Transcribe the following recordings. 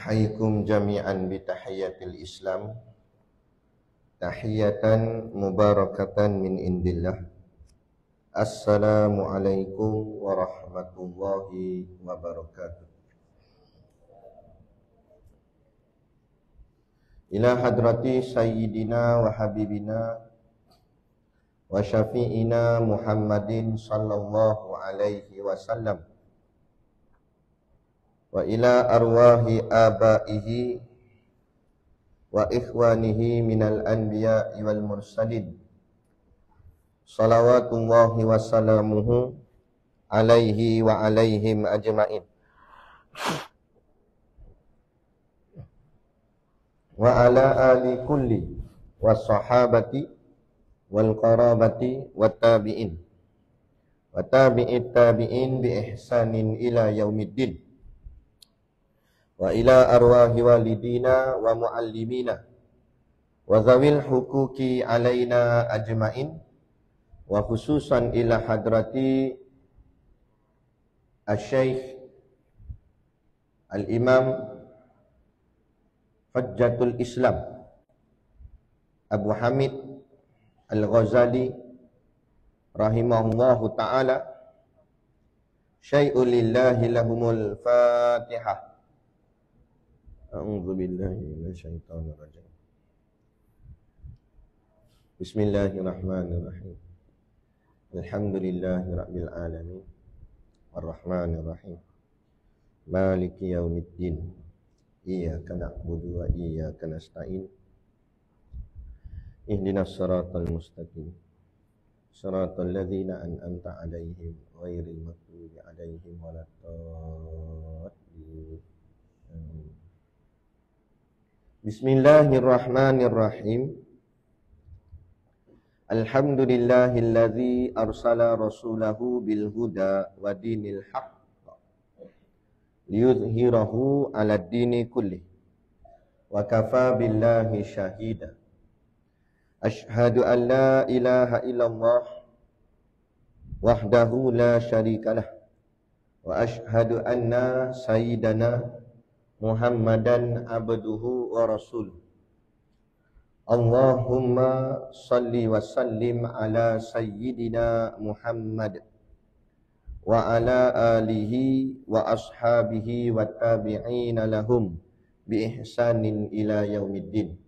Uhayyikum jami'an bitahiyatil Islam, tahiyatan mubarakatan min indillah. Assalamualaikum warahmatullahi wabarakatuh. Ila hadrati sayyidina wa habibina wa syafi'ina Muhammadin sallallahu alaihi wasallam, wa ila arwahi abaihi wa ikhwanihi minal anbiya'i wal mursalin, salawatullahi wa salamuhu alaihi wa alaihim ajma'in. Wa ala ali kulli wa sahabati wal qarabati wa tabi'in wa tabi'it tabi'in bi ihsanin ila yaumiddin. Wa ila arwahi walidina wa muallimina wa zawil hukuki alaina ajma'in, wa khususan ila hadrati al-Syeikh al-Imam Hujjatul Islam Abu Hamid Al-Ghazali rahimahullahu ta'ala. Syai'ul lillahi lahumul Fatihah. A'udzu billahi minasyaitonir rajim. Bismillahirrahmanirrahim. Alhamdulillahi rabbil alamin. Arrahmanir rahim. Maliki yaumiddin. Iyyaka na'budu wa iyyaka nasta'in. Ihdinas siratal mustaqim. Siratal ladzina an'amta 'alaihim ghairil maghdubi 'alaihim waladdallin. Bismillahirrahmanirrahim. Alhamdulillahilladzi arsala rasulahu bil huda wa dinil haqq liyudhhirahu 'alad dini kullih wa kafa billahi syahida. Asyhadu an la ilaha illallah wahdahu la syarikalah, wa asyhadu anna sayyidana Muhammadan abduhu wa rasuluh. Allahumma salli wa sallim ala sayyidina Muhammad wa ala alihi wa ashabihi wa tabi'ina lahum bi ihsanin ila yaumiddin.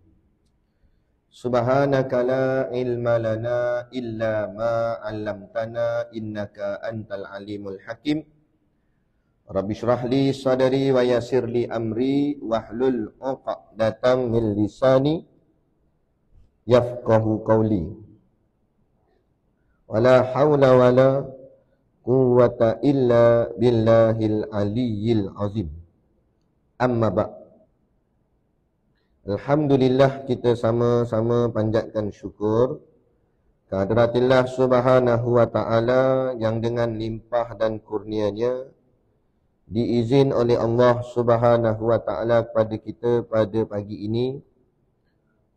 Subhanaka la ilma lana illa ma 'allamtana innaka antal alimul hakim. Rabbi shrah li sadri wa yassir li amri wahlul 'uqdatam min lisani yafqahu qawli. Wala haula wala quwwata illa billahil aliyyil azim. Amma ba'. Alhamdulillah, kita sama-sama panjatkan syukur kehadiratillah subhanahu wa ta'ala yang dengan limpah dan kurnianya diizin oleh Allah subhanahu wa ta'ala kepada kita pada pagi ini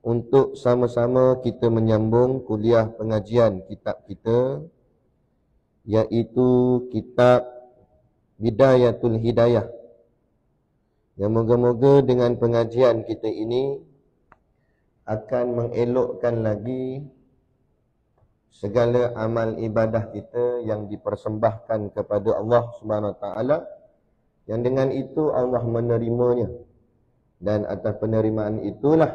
untuk sama-sama kita menyambung kuliah pengajian kitab kita, iaitu kitab Bidayatul Hidayah, yang moga-moga dengan pengajian kita ini akan mengelokkan lagi segala amal ibadah kita yang dipersembahkan kepada Allah Subhanahu Wa Taala, yang dengan itu Allah menerimanya, dan atas penerimaan itulah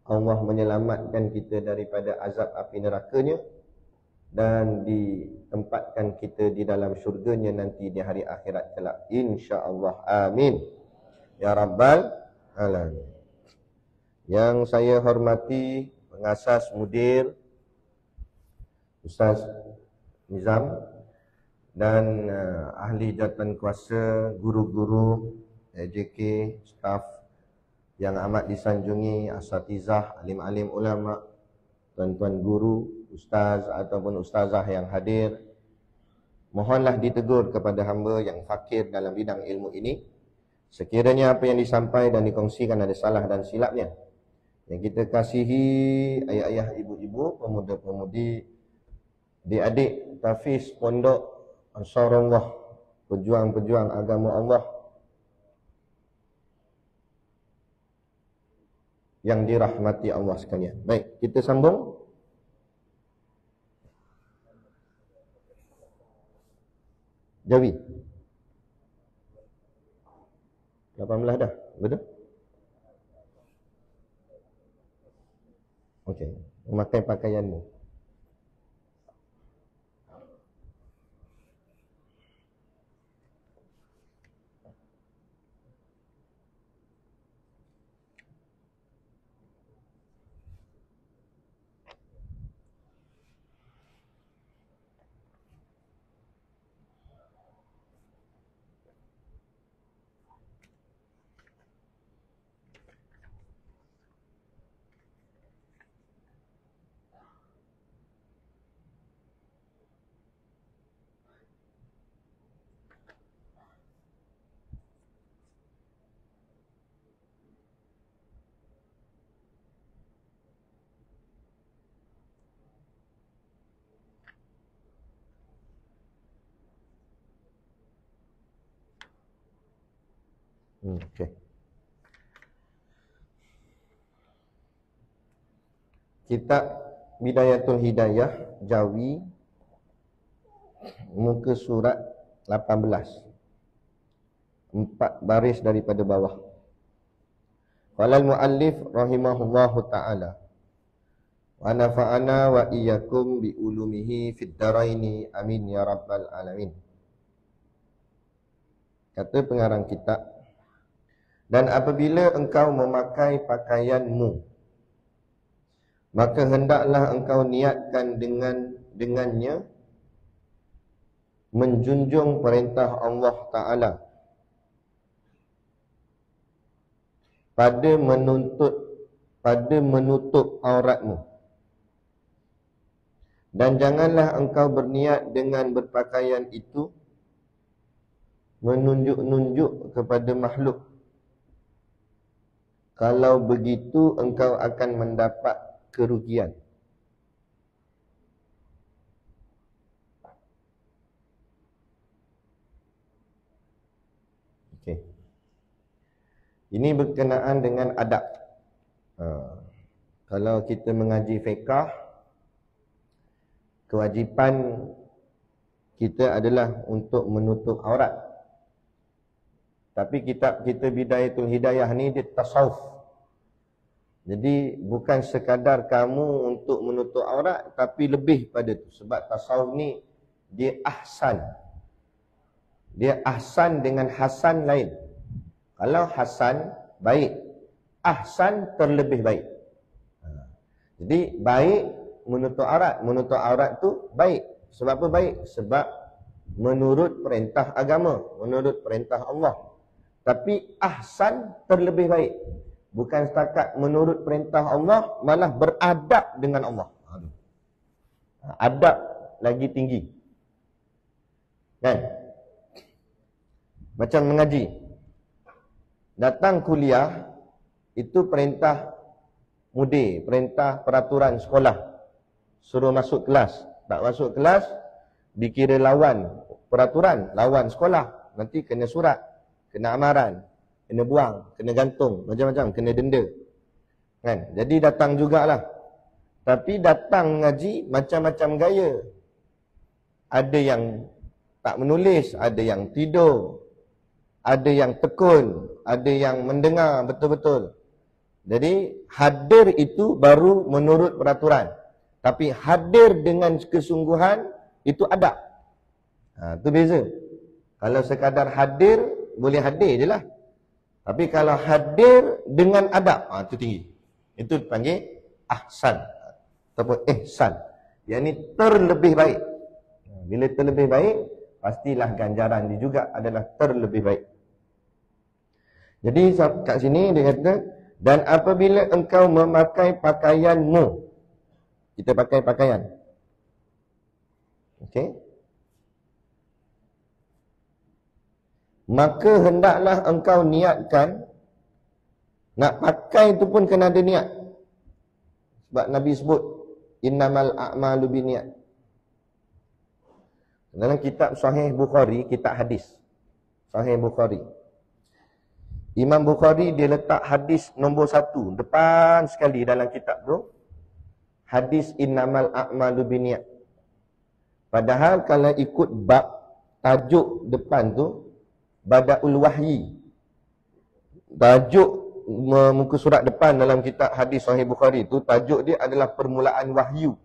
Allah menyelamatkan kita daripada azab api nerakanya dan ditempatkan kita di dalam syurganya nanti di hari akhirat kelak, insya-Allah. Amin ya rabbal alamin. Yang saya hormati pengasas mudir Ustaz Nizam dan ahli jawatan kuasa, guru-guru AJK, staf yang amat disanjungi, asatizah, alim-alim ulama, tuan-tuan guru, ustaz ataupun ustazah yang hadir. Mohonlah ditegur kepada hamba yang fakir dalam bidang ilmu ini. Sekiranya apa yang disampaikan dan dikongsikan ada salah dan silapnya, yang kita kasihi ayah-ayah, ibu-ibu, pemuda-pemudi, adik-adik, tafiz, pondok Ansarullah, pejuang-pejuang agama Allah, yang dirahmati Allah sekalian. Baik, kita sambung. Jawi 18 dah, betul? Okey, memakai pakaianmu. Okey. Kitab Bidayatul Hidayah Jawi, muka surat 18, 4 baris daripada bawah. Qala al-muallif rahimahullahu ta'ala wa nafa'ana wa iyyakum bi ulumihi fid dharaini amin ya rabbal alamin. Kata pengarang kitab, dan apabila engkau memakai pakaianmu, maka hendaklah engkau niatkan dengannya menjunjung perintah Allah Ta'ala pada menutup auratmu. Dan janganlah engkau berniat dengan berpakaian itu menunjuk-nunjuk kepada makhluk. Kalau begitu engkau akan mendapat kerugian. Okey. Ini berkenaan dengan adab. Kalau kita mengaji fiqh, kewajipan kita adalah untuk menutup aurat. Tapi kitab kita Bidayatul Hidayah ni dia tasawuf. Jadi bukan sekadar kamu untuk menutup aurat, tapi lebih pada tu. Sebab tasawuf ni dia ahsan. Dia ahsan dengan hasan lain. Kalau hasan baik, ahsan terlebih baik. Jadi baik menutup aurat. Menutup aurat tu baik. Sebab apa baik? Sebab menurut perintah agama, menurut perintah Allah. Tapi ahsan terlebih baik. Bukan setakat menurut perintah Allah, malah beradab dengan Allah. Adab lagi tinggi. Kan? Macam mengaji. Datang kuliah, itu perintah mudir, perintah peraturan sekolah. Suruh masuk kelas. Tak masuk kelas, dikira lawan peraturan, lawan sekolah. Nanti kena surat, kena amaran, kena buang, kena gantung, macam-macam, kena denda. Kan? Jadi datang jugalah. Tapi datang ngaji macam-macam gaya. Ada yang tak menulis, ada yang tidur, ada yang tekun, ada yang mendengar betul-betul. Jadi hadir itu baru menurut peraturan. Tapi hadir dengan kesungguhan itu adab. Itu beza. Kalau sekadar hadir, boleh hadir je lah. Tapi kalau hadir dengan adab, itu tinggi. Itu dipanggil ahsan ataupun ihsan. Yang ini terlebih baik. Bila terlebih baik, pastilah ganjaran dia juga adalah terlebih baik. Jadi kat sini dia kata, dan apabila engkau memakai pakaianmu, kita pakai pakaian. Okey. Maka hendaklah engkau niatkan, nak pakai itu pun kena ada niat. Sebab Nabi sebut, innamal a'malu binniat. Dalam kitab Sahih Bukhari, kitab hadis Sahih Bukhari, Imam Bukhari dia letak hadis nombor 1 depan sekali dalam kitab tu. Hadis innamal a'malu binniyat. Padahal kalau ikut bab tajuk depan tu Badaul Wahyi. Tajuk muka surat depan dalam kitab hadis Sahih Bukhari tu tajuk dia adalah permulaan wahyu.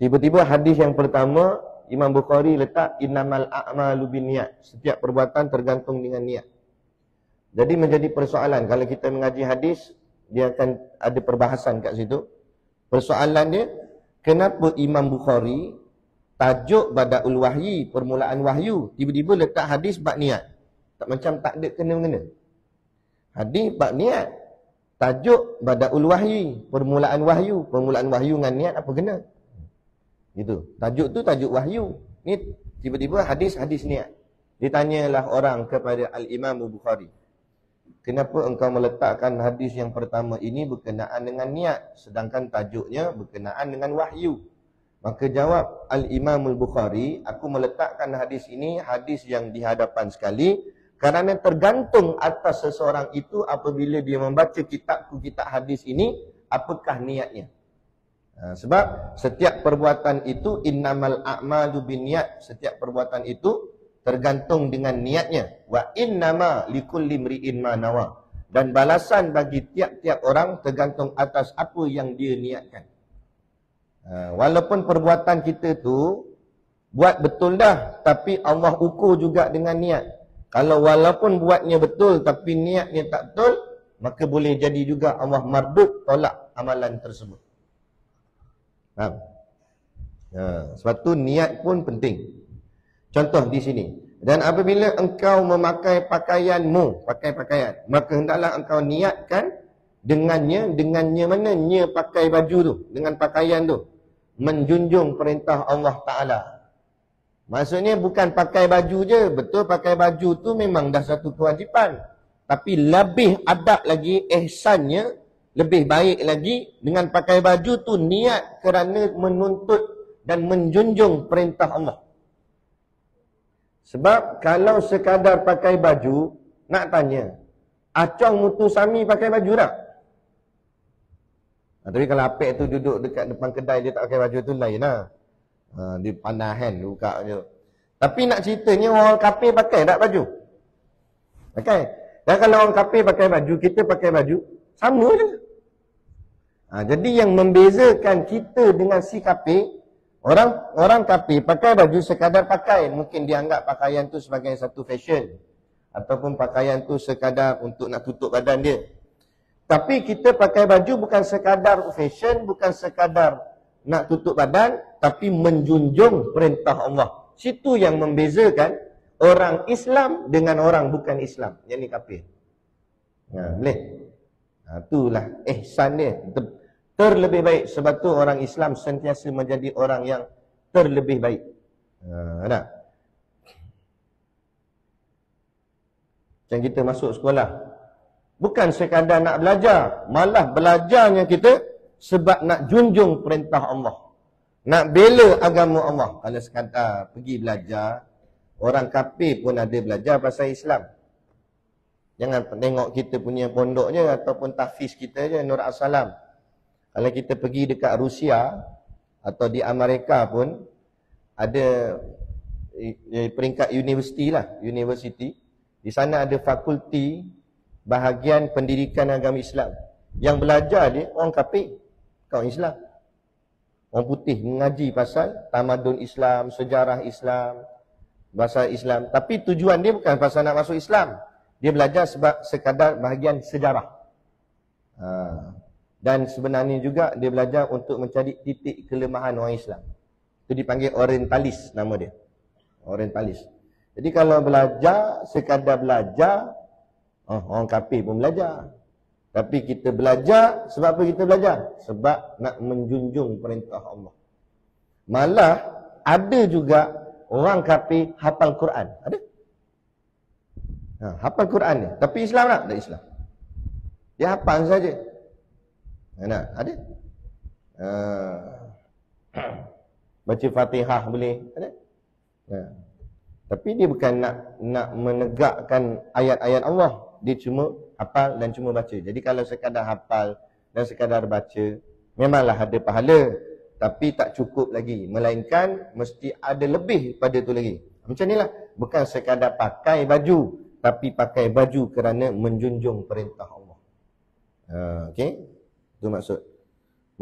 Tiba-tiba hadis yang pertama Imam Bukhari letak innamal a'malu binniyat. Setiap perbuatan tergantung dengan niat. Jadi menjadi persoalan kalau kita mengaji hadis, dia akan ada perbahasan kat situ. Persoalan dia, kenapa Imam Bukhari tajuk Badaul Wahyi, permulaan wahyu, tiba-tiba letak hadis bab niat? Macam tak ada kena-mengena. Hadis bab niat, tajuk Badaul Wahyi, permulaan wahyu. Permulaan wahyu dengan niat apa kena? Gitu. Tajuk tu tajuk wahyu. Ni tiba-tiba hadis niat. Ditanyalah orang kepada Al-Imam Bukhari, kenapa engkau meletakkan hadis yang pertama ini berkenaan dengan niat, sedangkan tajuknya berkenaan dengan wahyu? Maka jawab Al-Imam Al-Bukhari, aku meletakkan hadis ini hadis yang di hadapan sekali, kerana tergantung atas seseorang itu apabila dia membaca kitab hadis ini, apakah niatnya. Sebab setiap perbuatan itu innamal a'malu binniyat, setiap perbuatan itu tergantung dengan niatnya. Wa innama likulli imri'in ma nawa. Dan balasan bagi tiap-tiap orang tergantung atas apa yang dia niatkan. Walaupun perbuatan kita tu buat betul dah, tapi Allah ukur juga dengan niat. Kalau walaupun buatnya betul tapi niatnya tak betul, maka boleh jadi juga Allah mardud, tolak amalan tersebut. Sebab tu niat pun penting. Contoh di sini. Dan apabila engkau memakai pakaianmu, pakai pakaian, maka hendaklah engkau niatkan dengannya mana? Nya pakai baju tu, dengan pakaian tu, menjunjung perintah Allah Ta'ala. Maksudnya bukan pakai baju je. Betul pakai baju tu memang dah satu kewajipan. Tapi lebih adab lagi, ihsannya, lebih baik lagi dengan pakai baju tu niat kerana menuntut dan menjunjung perintah Allah. Sebab kalau sekadar pakai baju, nak tanya, Acong Mutusami pakai baju tak? Tapi kalau Apek tu duduk dekat depan kedai, dia tak pakai baju tu lain lah. Dia panahan, buka je. Tapi nak ceritanya, orang kafir pakai tak baju? Pakai. Dan kalau orang kafir pakai baju, kita pakai baju, sama je. Jadi yang membezakan kita dengan si kafir, Orang kafir pakai baju sekadar pakai. Mungkin dia anggap pakaian tu sebagai satu fashion. Ataupun pakaian tu sekadar untuk nak tutup badan dia. Tapi kita pakai baju bukan sekadar fashion, bukan sekadar nak tutup badan, tapi menjunjung perintah Allah. Situ yang membezakan orang Islam dengan orang bukan Islam. Yang ni kafir. Boleh? Itulah ihsan dia. Terlebih baik. Sebab tu orang Islam sentiasa menjadi orang yang terlebih baik. Ada? Macam kita masuk sekolah, bukan sekadar nak belajar, malah belajarnya kita sebab nak junjung perintah Allah, nak bela agama Allah. Kalau sekadar pergi belajar, orang kafir pun ada belajar pasal Islam. Jangan tengok kita punya pondok je ataupun tahfiz kita je, Nur As-Salam. Kalau kita pergi dekat Rusia atau di Amerika pun ada peringkat universiti lah, university. Di sana ada fakulti bahagian pendidikan agama Islam. Yang belajar dia orang kafir, orang Islam. Orang putih mengaji pasal tamadun Islam, sejarah Islam, bahasa Islam. Tapi tujuan dia bukan pasal nak masuk Islam. Dia belajar sebab sekadar bahagian sejarah. Dan sebenarnya juga dia belajar untuk mencari titik kelemahan orang Islam. Itu dipanggil orientalis nama dia. Orientalis. Jadi kalau belajar, sekadar belajar, orang kafir pun belajar. Tapi kita belajar, sebab apa kita belajar? Sebab nak menjunjung perintah Allah. Malah ada juga orang kafir hafal Quran. Ada? Hafal Quran ni. Tapi Islam tak? Tak Islam. Dia hafal saja. Ada? Baca Fatihah boleh? Ada? Tapi dia bukan nak menegakkan ayat-ayat Allah. Dia cuma hafal dan cuma baca. Jadi kalau sekadar hafal dan sekadar baca, memanglah ada pahala. Tapi tak cukup lagi. Melainkan mesti ada lebih pada tu lagi. Macam inilah. Bukan sekadar pakai baju, tapi pakai baju kerana menjunjung perintah Allah. Okey? Itu maksud.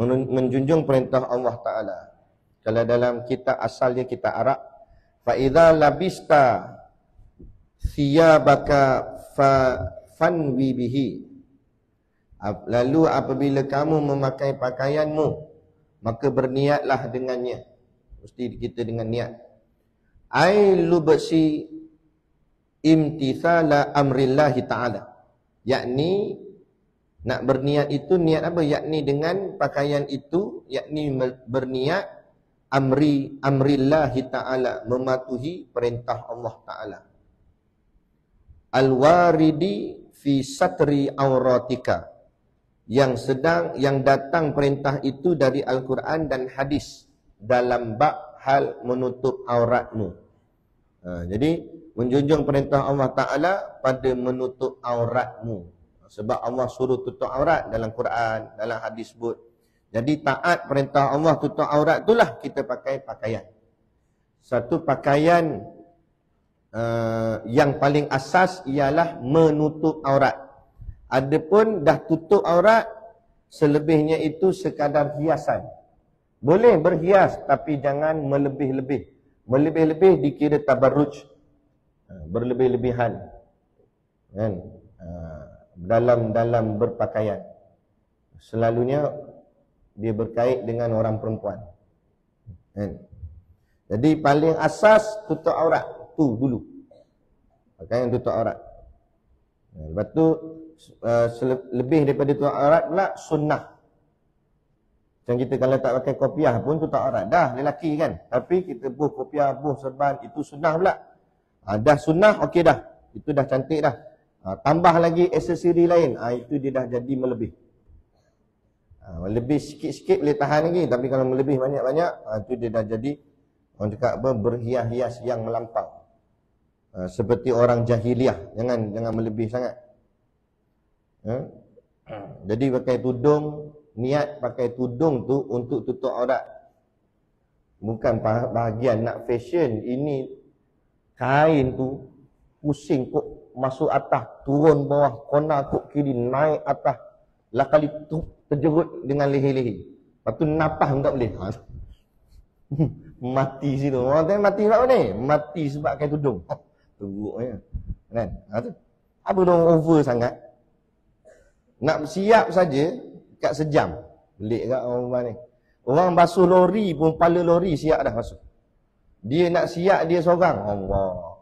Menjunjung perintah Allah Ta'ala. Kalau dalam kitab asal dia kitab Arab, fa idza labista thiyabaka fanwi bihi. Lalu apabila kamu memakai pakaianmu, maka berniatlah dengannya. Mesti kita dengan niat. Ai lubsi imtithala amrillahi ta'ala. Yakni nak berniat itu niat apa? Yakni dengan pakaian itu, yakni berniat amrillahi ta'ala, mematuhi perintah Allah Ta'ala. Al-waridi fi satri auratika, yang datang perintah itu dari Al-Quran dan hadis dalam bab hal menutup auratmu. Jadi menjunjung perintah Allah Ta'ala pada menutup auratmu. Sebab Allah suruh tutup aurat dalam Quran, dalam hadis sebut. Jadi taat perintah Allah tutup aurat itulah kita pakai pakaian. Satu pakaian yang paling asas ialah menutup aurat. Adapun dah tutup aurat, selebihnya itu sekadar hiasan. Boleh berhias tapi jangan melebih-lebih. Melebih-lebih dikira tabarruj. Berlebih-lebihan. Kan? Dalam berpakaian. Selalunya dia berkait dengan orang perempuan. Kan? Jadi paling asas tutup aurat tu dulu. Pakaian tutup aurat. Lepas tu lebih daripada tutup aurat pula sunnah. Macam kita kalau tak pakai kopiah pun tutup aurat. Dah lelaki kan. Tapi kita buh kopiah, buh serban, itu sunnah pula. Dah sunnah, okey dah. Itu dah cantik dah. Tambah lagi aksesori lain, itu dia dah jadi melebih. Melebih sikit-sikit boleh tahan lagi, tapi kalau melebih banyak-banyak, itu dia dah jadi, orang cakap apa, berhias-hias yang melampau. Seperti orang jahiliah, jangan melebih sangat. Jadi pakai tudung, niat pakai tudung tu untuk tutup aurat. Bukan bahagian nak fashion, ini kain tu pusing kok masuk atas, turun bawah, kona kok kiri, naik atas. Lah kali tu terjerut dengan leher-leher. Lepas tu napah pun tak boleh. Mati situ. Orang tanya mati sebab apa ni? Mati sebab pakai tudung. Teruknya. Kan? Apa dah over sangat? Nak siap saja kat sejam. Pelik kat orang ni. Orang basuh lori pun, kepala lori siap dah basuh. Dia nak siap dia seorang. Allah.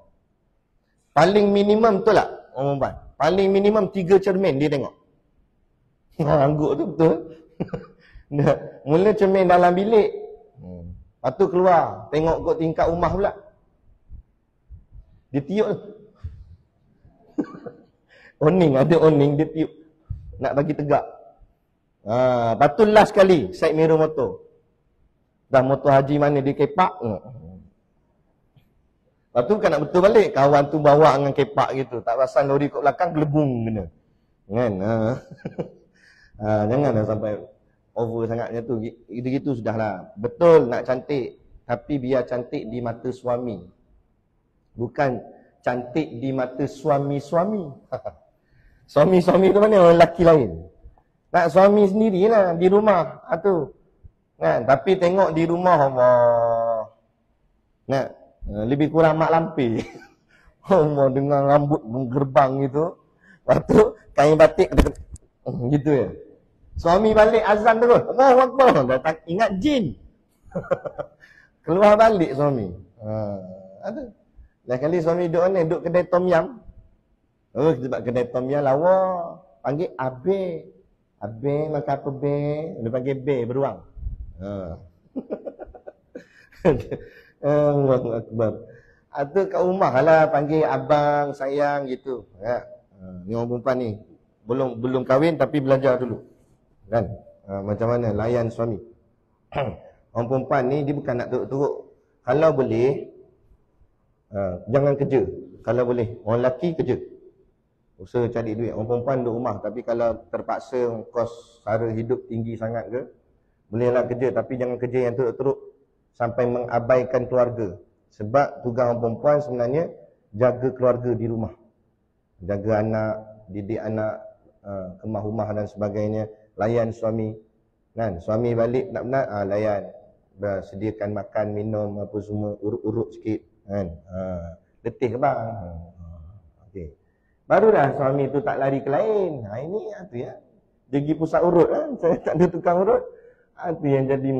Paling minimum betul tak orang perempuan? Paling minimum 3 cermin dia tengok. Angguk tu betul. Mula cermin dalam bilik. Lepas tu keluar. Tengok kot tingkat rumah pula. Dia tiup. Oning, ada oning dia tiup. Nak bagi tegak. Lepas tu last sekali, side mirror motor. Dah motor haji mana dia kepak. Lepas tu bukan nak betul balik. Kawan tu bawa dengan kepak gitu. Tak pasang lori kat belakang, gelebung kena. Kan? Janganlah sampai over sangatnya tu. Gitu-gitu sudahlah. Betul nak cantik. Tapi biar cantik di mata suami. Bukan cantik di mata suami-suami. Suami-suami tu mana? Orang lelaki lain. Nak suami sendirilah di rumah. Tu. Kan? Tapi tengok di rumah Allah. Nak? Lebih kurang mak lampir. Allah dengan rambut menggerbang gitu. Lepas tu kain batik gitu ya. Suami balik azan terus. Allahu Akbar. Datang ingat jin. Keluar balik suami. Ada. Lain kali suami duduk mana? Duduk kedai tom yam. Kita buat kedai tom yam lawa. Panggil abe. Abe makan apa be? Dia panggil be beruang. Allahu Akbar. Atau kat rumah lah panggil abang, sayang gitu. Ni orang perempuan ni. Belum kahwin tapi belajar dulu. Kan? Macam mana layan suami. Orang perempuan ni dia bukan nak teruk-teruk. Kalau boleh Jangan kerja. Kalau boleh, orang lelaki kerja. Usaha cari duit. Orang perempuan duduk rumah. Tapi kalau terpaksa kos sara hidup tinggi sangat ke, bolehlah kerja. Tapi jangan kerja yang teruk-teruk sampai mengabaikan keluarga. Sebab tugas orang perempuan sebenarnya jaga keluarga di rumah. Jaga anak, didik anak, kemah rumah dan sebagainya. Layan suami. Kan? Suami balik tak benar, layan. Sediakan makan, minum, apa semua. Urut-urut sikit. Kan? Letih ke bang? Okey. Barulah suami tu tak lari ke lain. Ini tu ya. Dia pergi pusat urut kan. Saya tak ada tukang urut. Itu yang jadi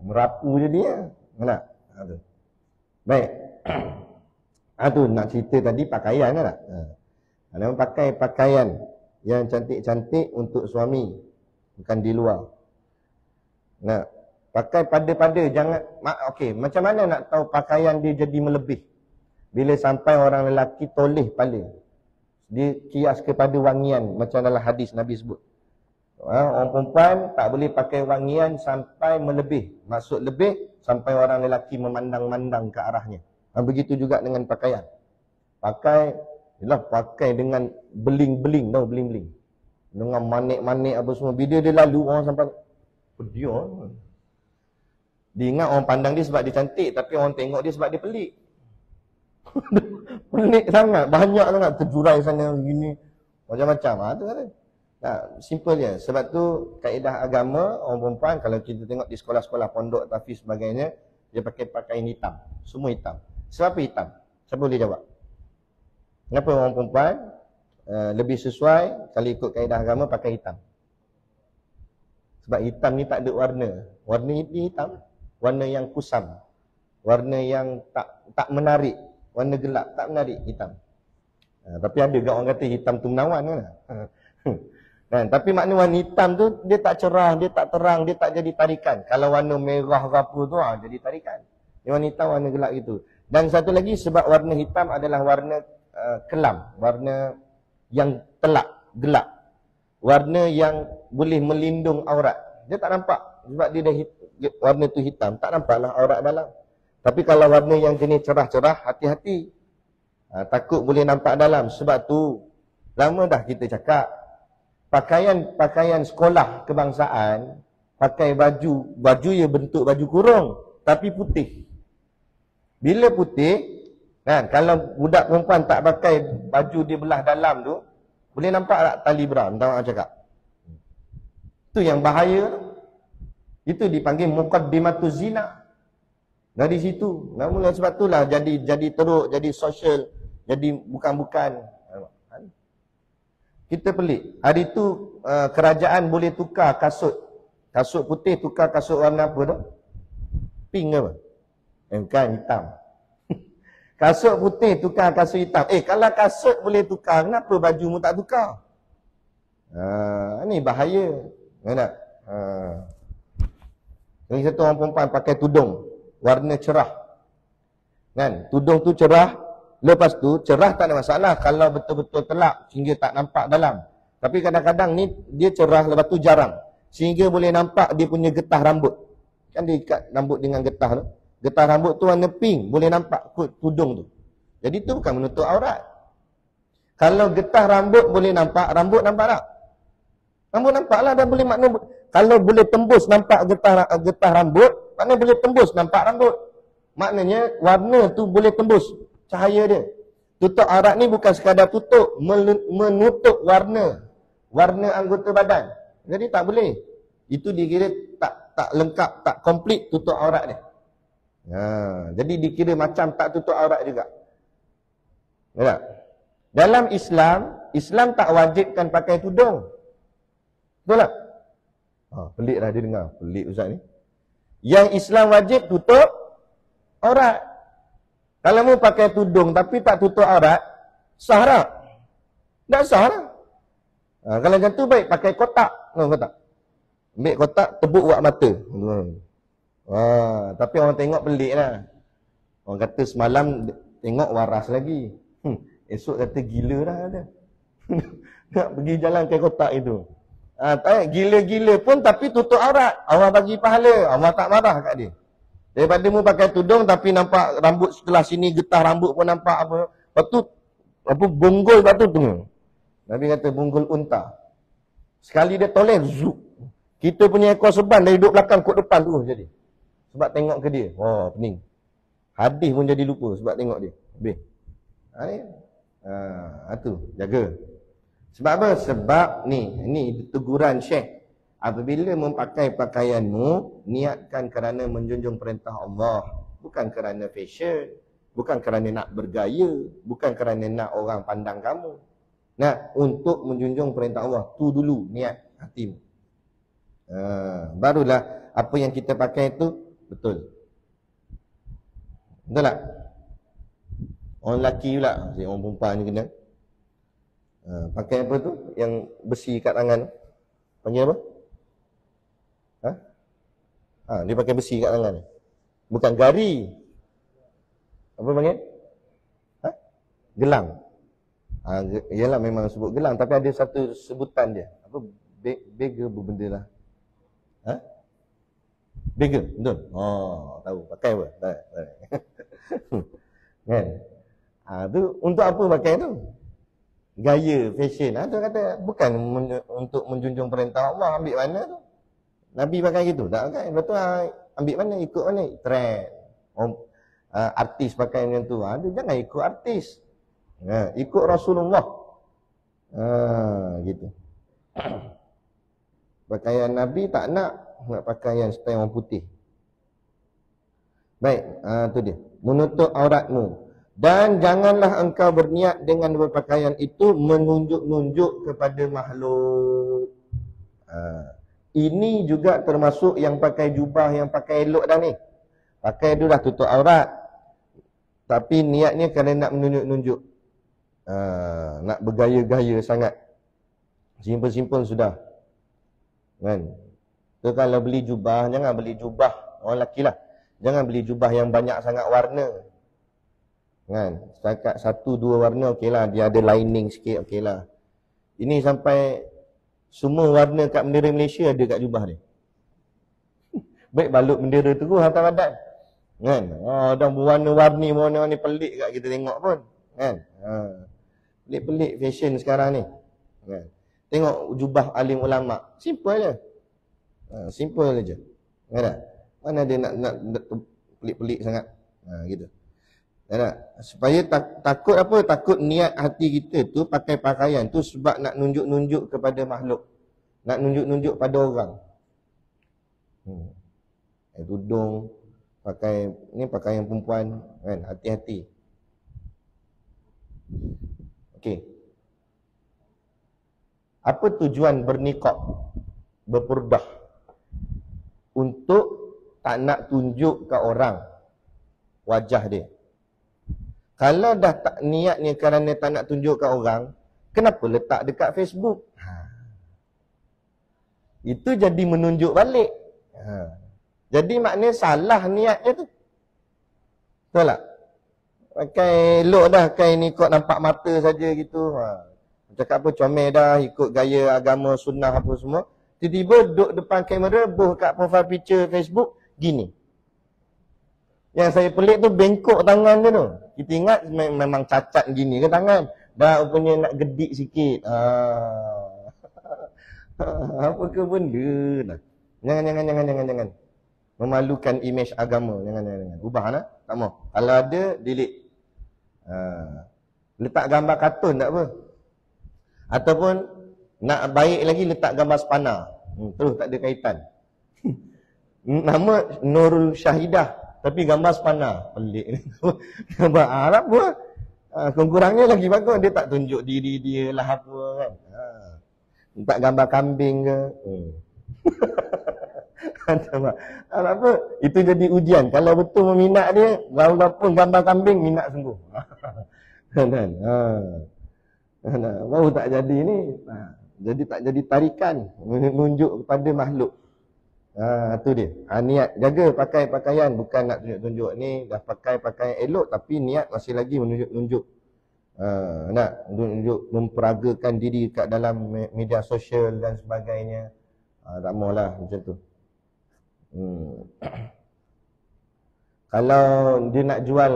merapu jadinya. Mana? Tu. Baik. Tu nak cerita tadi pakaian kan tak? Memang pakai pakaian yang cantik-cantik untuk suami. Bukan di luar. Nah, pakai pada-pada. Jangan, okey. Macam mana nak tahu pakaian dia jadi melebih? Bila sampai orang lelaki toleh kepala. Dia kias kepada wangian. Macam dalam hadis Nabi sebut. Orang perempuan tak boleh pakai wangian sampai melebih. Maksud lebih, sampai orang lelaki memandang-mandang ke arahnya. Begitu juga dengan pakaian. Pakai dengan beling-beling. Tahu beling-beling? Dengan manik-manik apa semua. Bila dia lalu, orang sampai dia. Dia ingat orang pandang dia sebab dia cantik. Tapi orang tengok dia sebab dia pelik. Pelik sangat. Banyak sangat terjurai sana begini. Macam-macam. Tu kan. Simple je. Sebab tu kaedah agama orang perempuan, kalau kita tengok di sekolah-sekolah pondok, tafiz sebagainya, dia pakai pakaian hitam. Semua hitam. Sebab apa hitam? Siapa boleh jawab? Kenapa orang perempuan lebih sesuai kalau ikut kaedah agama pakai hitam? Sebab hitam ni tak ada warna. Warna ini hitam. Warna yang kusam. Warna yang tak menarik. Warna gelap, tak menarik, hitam. Tapi ada juga orang kata hitam tu menawan kan? Kan? Tapi makna warna hitam tu, dia tak cerah, dia tak terang, dia tak jadi tarikan. Kalau warna merah ke apa tu, jadi tarikan. Dia warna hitam, warna gelap itu. Dan satu lagi, sebab warna hitam adalah warna kelam. Warna yang telak, gelap. Warna yang boleh melindung aurat. Dia tak nampak. Sebab dia dah warna tu hitam, tak nampaklah aurat dalam. Tapi kalau warna yang jenis cerah-cerah, hati-hati. Takut boleh nampak dalam. Sebab tu, lama dah kita cakap, pakaian sekolah kebangsaan, pakai baju ya bentuk baju kurung, tapi putih. Bila putih, kan, kalau budak perempuan tak pakai baju dia belah dalam tu, boleh nampak tak tali brown, tahu orang cakap? Itu yang bahaya. Itu dipanggil muqaddimatuz zina. Dari situ, namun sebab itulah jadi teruk, jadi sosial, jadi bukan-bukan. Kita pelik. Hari tu kerajaan boleh tukar kasut. Kasut putih tukar kasut warna apa tu? Pink apa? Bukan, hitam. Kasut putih tukar kasut hitam. Kalau kasut boleh tukar, kenapa bajumu tak tukar? Ini bahaya. Nampak? Lagi satu orang perempuan pakai tudung warna cerah. Kan? Tudung tu cerah. Lepas tu cerah tak ada masalah kalau betul-betul telak sehingga tak nampak dalam. Tapi kadang-kadang ni dia cerah lepas tu jarang. Sehingga boleh nampak dia punya getah rambut. Kan dia ikat rambut dengan getah tu. Getah rambut tu warna pink, boleh nampak tudung tu. Jadi tu bukan menutup aurat. Kalau getah rambut boleh nampak, rambut nampak tak? Rambut nampak lah, dah boleh makna. Kalau boleh tembus nampak getah rambut, maknanya boleh tembus nampak rambut. Maknanya warna tu boleh tembus cahaya dia. Tutup aurat ni bukan sekadar tutup, menutup warna anggota badan. Jadi tak boleh. Itu dikira tak lengkap, tak komplit tutup aurat dia. Jadi dikira macam tak tutup aurat juga. Ya. Dalam Islam tak wajibkan pakai tudung. Betul tak? Pelik lah dia dengar. Pelik ustaz ni. Yang Islam wajib tutup aurat. Kalau mu pakai tudung tapi tak tutup aurat, sah tak? Tak sah lah. Kalau macam tu baik pakai kotak. Kotak. Ambil kotak, tebuk buat mata. Tapi orang tengok pelik lah. Orang kata semalam tengok waras lagi. Esok kata gila dah ada. Nak pergi jalan ke kotak itu. Gila-gila pun tapi tutup aurat. Allah bagi pahala. Allah tak marah kat dia. Daripada mu pakai tudung tapi nampak rambut setelah sini, getah rambut pun nampak apa. Lepas tu, apa, bonggol lepas tu tengok. Nabi kata bonggol unta. Sekali dia toleh, zup. Kita punya ekor serban dari duduk belakang kot depan tu jadi. Sebab tengok ke dia. Oh, pening. Hadis pun jadi lupa sebab tengok dia. Habis. Tu, jaga. Sebab apa? Sebab ni teguran Syekh. Apabila memakai pakaianmu, niatkan kerana menjunjung perintah Allah. Bukan kerana fashion. Bukan kerana nak bergaya. Bukan kerana nak orang pandang kamu. Nah, untuk menjunjung perintah Allah. Tu dulu niat hatimu. Barulah apa yang kita pakai itu betul. Betul tak? Orang lelaki pula, orang perempuan ni kena. Pakai apa tu? Yang besi kat tangan. Panggil apa? Dia pakai besi kat tangan. Bukan gari. Apa panggil? Gelang. Yalah memang sebut gelang, tapi ada satu sebutan dia. Apa? Beggar benda lah. Beggar, betul? Oh, tahu. Pakai apa? Kan? Tu untuk apa pakai tu? Gaya, fashion. Tu kata bukan untuk menjunjung perintah Allah. Ambil mana tu? Nabi pakai gitu, tak pakai. Lepas tu ambil mana, ikut mana? Trend. Artis pakai macam tu. Jangan ikut artis. Ikut Rasulullah. Gitu. Pakaian Nabi tak nak pakaian style orang putih. Baik, tu dia. Menutup auratmu. Dan janganlah engkau berniat dengan berpakaian itu menunjuk-nunjuk kepada makhluk. Ini juga termasuk yang pakai jubah, yang pakai elok dah ni. Pakai tu dah tutup aurat. Tapi niatnya kerana nak menunjuk-nunjuk. Nak bergaya-gaya sangat. Simple-simple sudah. Kan? So, kalau beli jubah, jangan beli jubah. Orang lelaki lah. Jangan beli jubah yang banyak sangat warna. Kan? Setakat 1-2 warna, okey lah. Dia ada lining sikit, okey lah. Ini sampai semua warna kat bendera Malaysia ada kat jubah dia. Baik balut bendera terus hantar badan. Kan? Dan warna-warni pelik kat kita tengok pun. Kan? Pelik-pelik fashion sekarang ni. Kan? Tengok jubah alim ulama. Simple je. Simple je. Kan? Mana dia nak pelik-pelik sangat. Gitu. Tak? Supaya takut apa? Takut niat hati kita tu pakai pakaian tu sebab nak nunjuk-nunjuk kepada makhluk. Nak nunjuk-nunjuk pada orang. Tudung, pakai ni pakaian perempuan, kan? Hati-hati. Okey. Apa tujuan berniqab, berpurdah? Untuk tak nak tunjuk ke orang wajah dia. Kalau dah tak niatnya kerana tak nak tunjuk kat orang, kenapa letak dekat Facebook? Itu jadi menunjuk balik. Jadi maknanya salah niatnya tu. Betul tak? Pakai elok dah, kain ni kot nampak mata saja gitu. Cakap apa, comel dah, ikut gaya agama, sunnah apa semua. Tiba-tiba duduk depan kamera, boh kat profile picture Facebook, gini. Yang saya pelik tu bengkok tangan dia tu. Kita ingat memang cacat gini ke tangan. Dah punya nak gedik sikit. Apa ke benda dah. Jangan. Memalukan imej agama. Jangan. Ubah lah. Tak mau. Kalau ada, delete. Letak gambar kartun tak apa. Ataupun nak baik lagi letak gambar spana. Terus tak ada kaitan. Nama Nurul Syahidah. Tapi gambar spana. Pelik. Gambar Arab pun. Kurang-kurangnya lagi bagus. Dia tak tunjuk diri dia lah apa kan. Letak gambar kambing ke. Apa? Itu jadi ujian. Kalau betul meminat dia, walaupun gambar kambing, minat sungguh. Kan? Baru tak jadi ni. Jadi tak jadi tarikan. Menunjuk kepada makhluk. Tu dia. Niat. Jaga pakai pakaian. Bukan nak tunjuk-tunjuk ni. Dah pakai pakaian elok. Tapi niat masih lagi menunjuk-nunjuk. Nak tunjuk, memperagakan diri kat dalam media sosial dan sebagainya. Tak maulah macam tu. Kalau dia nak jual,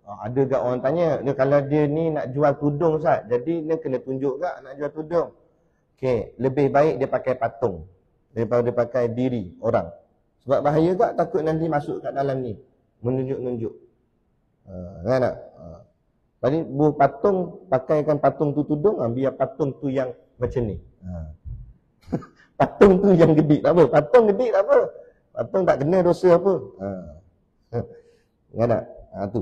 ada gak orang tanya, dia kalau dia ni nak jual tudung Ustaz, jadi dia kena tunjuk gak nak jual tudung. Okey, lebih baik dia pakai patung daripada dia pakai diri orang. Sebab bahaya gak, takut nanti masuk kat dalam ni, menunjuk-nunjuk. Kan tak? Jadi buah patung, pakaikan patung tu tudung, biar patung tu yang macam ni. Patung tu yang gedik tak apa. Patung gedik tak apa. Patung tak kena dosa apa. Kan tak? Tu.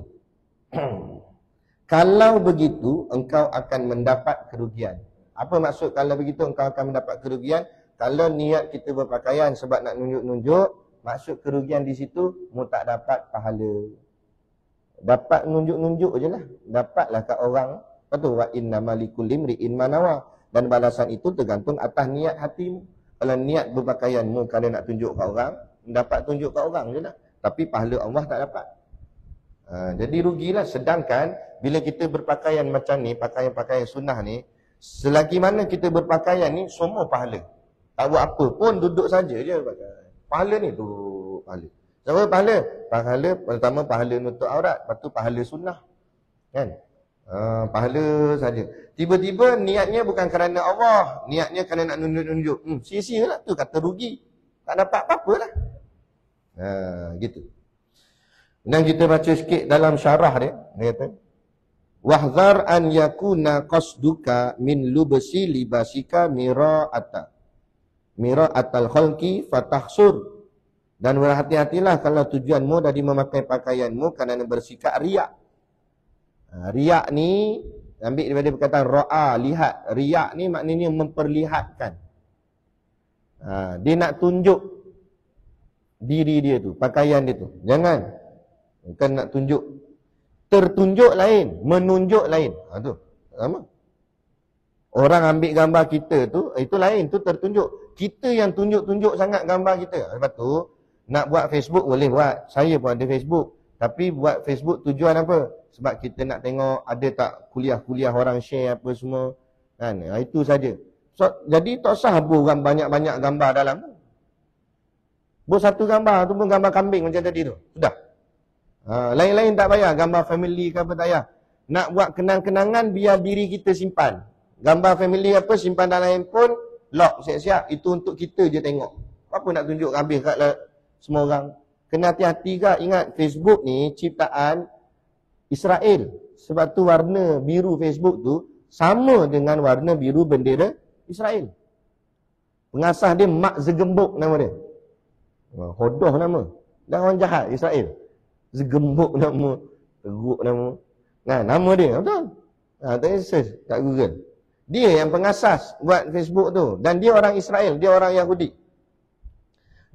Kalau begitu, engkau akan mendapat kerugian. Apa maksud kalau begitu engkau akan mendapat kerugian? Kalau niat kita berpakaian sebab nak nunjuk-nunjuk, maksud kerugian di situ, mu tak dapat pahala. Dapat nunjuk-nunjuk je lah. Dapatlah kat orang. Lepas tu, wa inna malikul limri'in manawa. Dan balasan itu tergantung atas niat hatimu. Kalau niat berpakaianmu kerana nak tunjuk kat orang, dapat tunjuk kat orang je lah. Tapi pahala Allah tak dapat. Jadi rugilah. Sedangkan, bila kita berpakaian macam ni, pakaian-pakaian sunnah ni, selagi mana kita berpakaian ni, semua pahala. Tak buat apa pun, duduk saja je. Pahala ni tu, pahala. Siapa pahala? Pahala, pertama pahala nutup aurat, lepas tu pahala sunnah. Kan? Pahala saja. Tiba-tiba niatnya bukan kerana Allah, niatnya kerana nak nunjuk-nunjuk. Sia-sia lah tu, kata rugi. Tak dapat apa-apa lah. Gitu. Dan kita baca sikit dalam syarah dia kata, wahzar an yakuna qasduka min lubsi libasika mira'atal khalqi fatahsur. Dan berhati-hatilah kalau tujuanmu dari memakai pakaianmu kerana bersikap riak. Riak ni, ambil daripada perkataan ra'a, lihat. Riak ni maknanya memperlihatkan. Dia nak tunjuk diri dia tu, pakaian dia tu. Jangan. Bukan nak tunjuk. Tertunjuk lain, menunjuk lain. Tu, sama. Orang ambil gambar kita tu, itu lain, tu tertunjuk. Kita yang tunjuk-tunjuk sangat gambar kita. Lepas tu, nak buat Facebook boleh buat. Saya pun ada Facebook. Tapi buat Facebook tujuan apa? Sebab kita nak tengok ada tak kuliah-kuliah orang share apa semua. Kan? Itu saja. So, jadi tak sah buat banyak-banyak gambar dalam tu. Buat satu gambar tu pun gambar kambing macam tadi tu. Sudah. Lain-lain tak payah. Gambar family ke apa tak payah. Nak buat kenang-kenangan biar diri kita simpan. Gambar family apa simpan dalam handphone. Lock siap-siap. Itu untuk kita je tengok. Apa nak tunjuk habis kat semua orang. Kena hati-hati kak. Ingat Facebook ni ciptaan Israel. Sebab tu warna biru Facebook tu sama dengan warna biru bendera Israel. Pengasas dia Mark Zuckerberg nama dia. Hodoh nama. Dan orang jahat Israel. Zuckerberg nama. Teruk nama. Nah, nama dia. Betul? Tak search kat Google. Dia yang pengasas buat Facebook tu. Dan dia orang Israel. Dia orang Yahudi.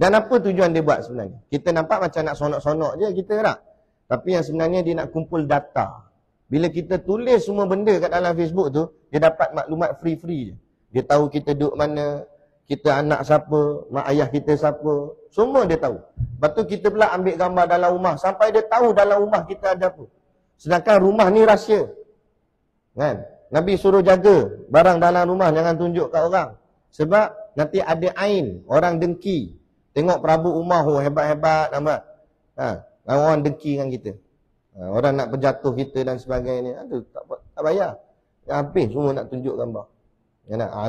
Dan apa tujuan dia buat sebenarnya? Kita nampak macam nak sonok-sonok je kita tak? Tapi yang sebenarnya dia nak kumpul data. Bila kita tulis semua benda kat dalam Facebook tu, dia dapat maklumat free-free je. Dia tahu kita duduk mana, kita anak siapa, mak ayah kita siapa. Semua dia tahu. Lepas tu kita pula ambil gambar dalam rumah. Sampai dia tahu dalam rumah kita ada apa. Sedangkan rumah ni rahsia. Kan? Nabi suruh jaga barang dalam rumah, jangan tunjuk kat orang. Sebab nanti ada ain, orang dengki. Tengok Prabu Umar, hebat-hebat, nampak? Orang dengki dengan kita. Orang nak berjatuh kita dan sebagainya. Tak payah. Habis semua nak tunjuk gambar.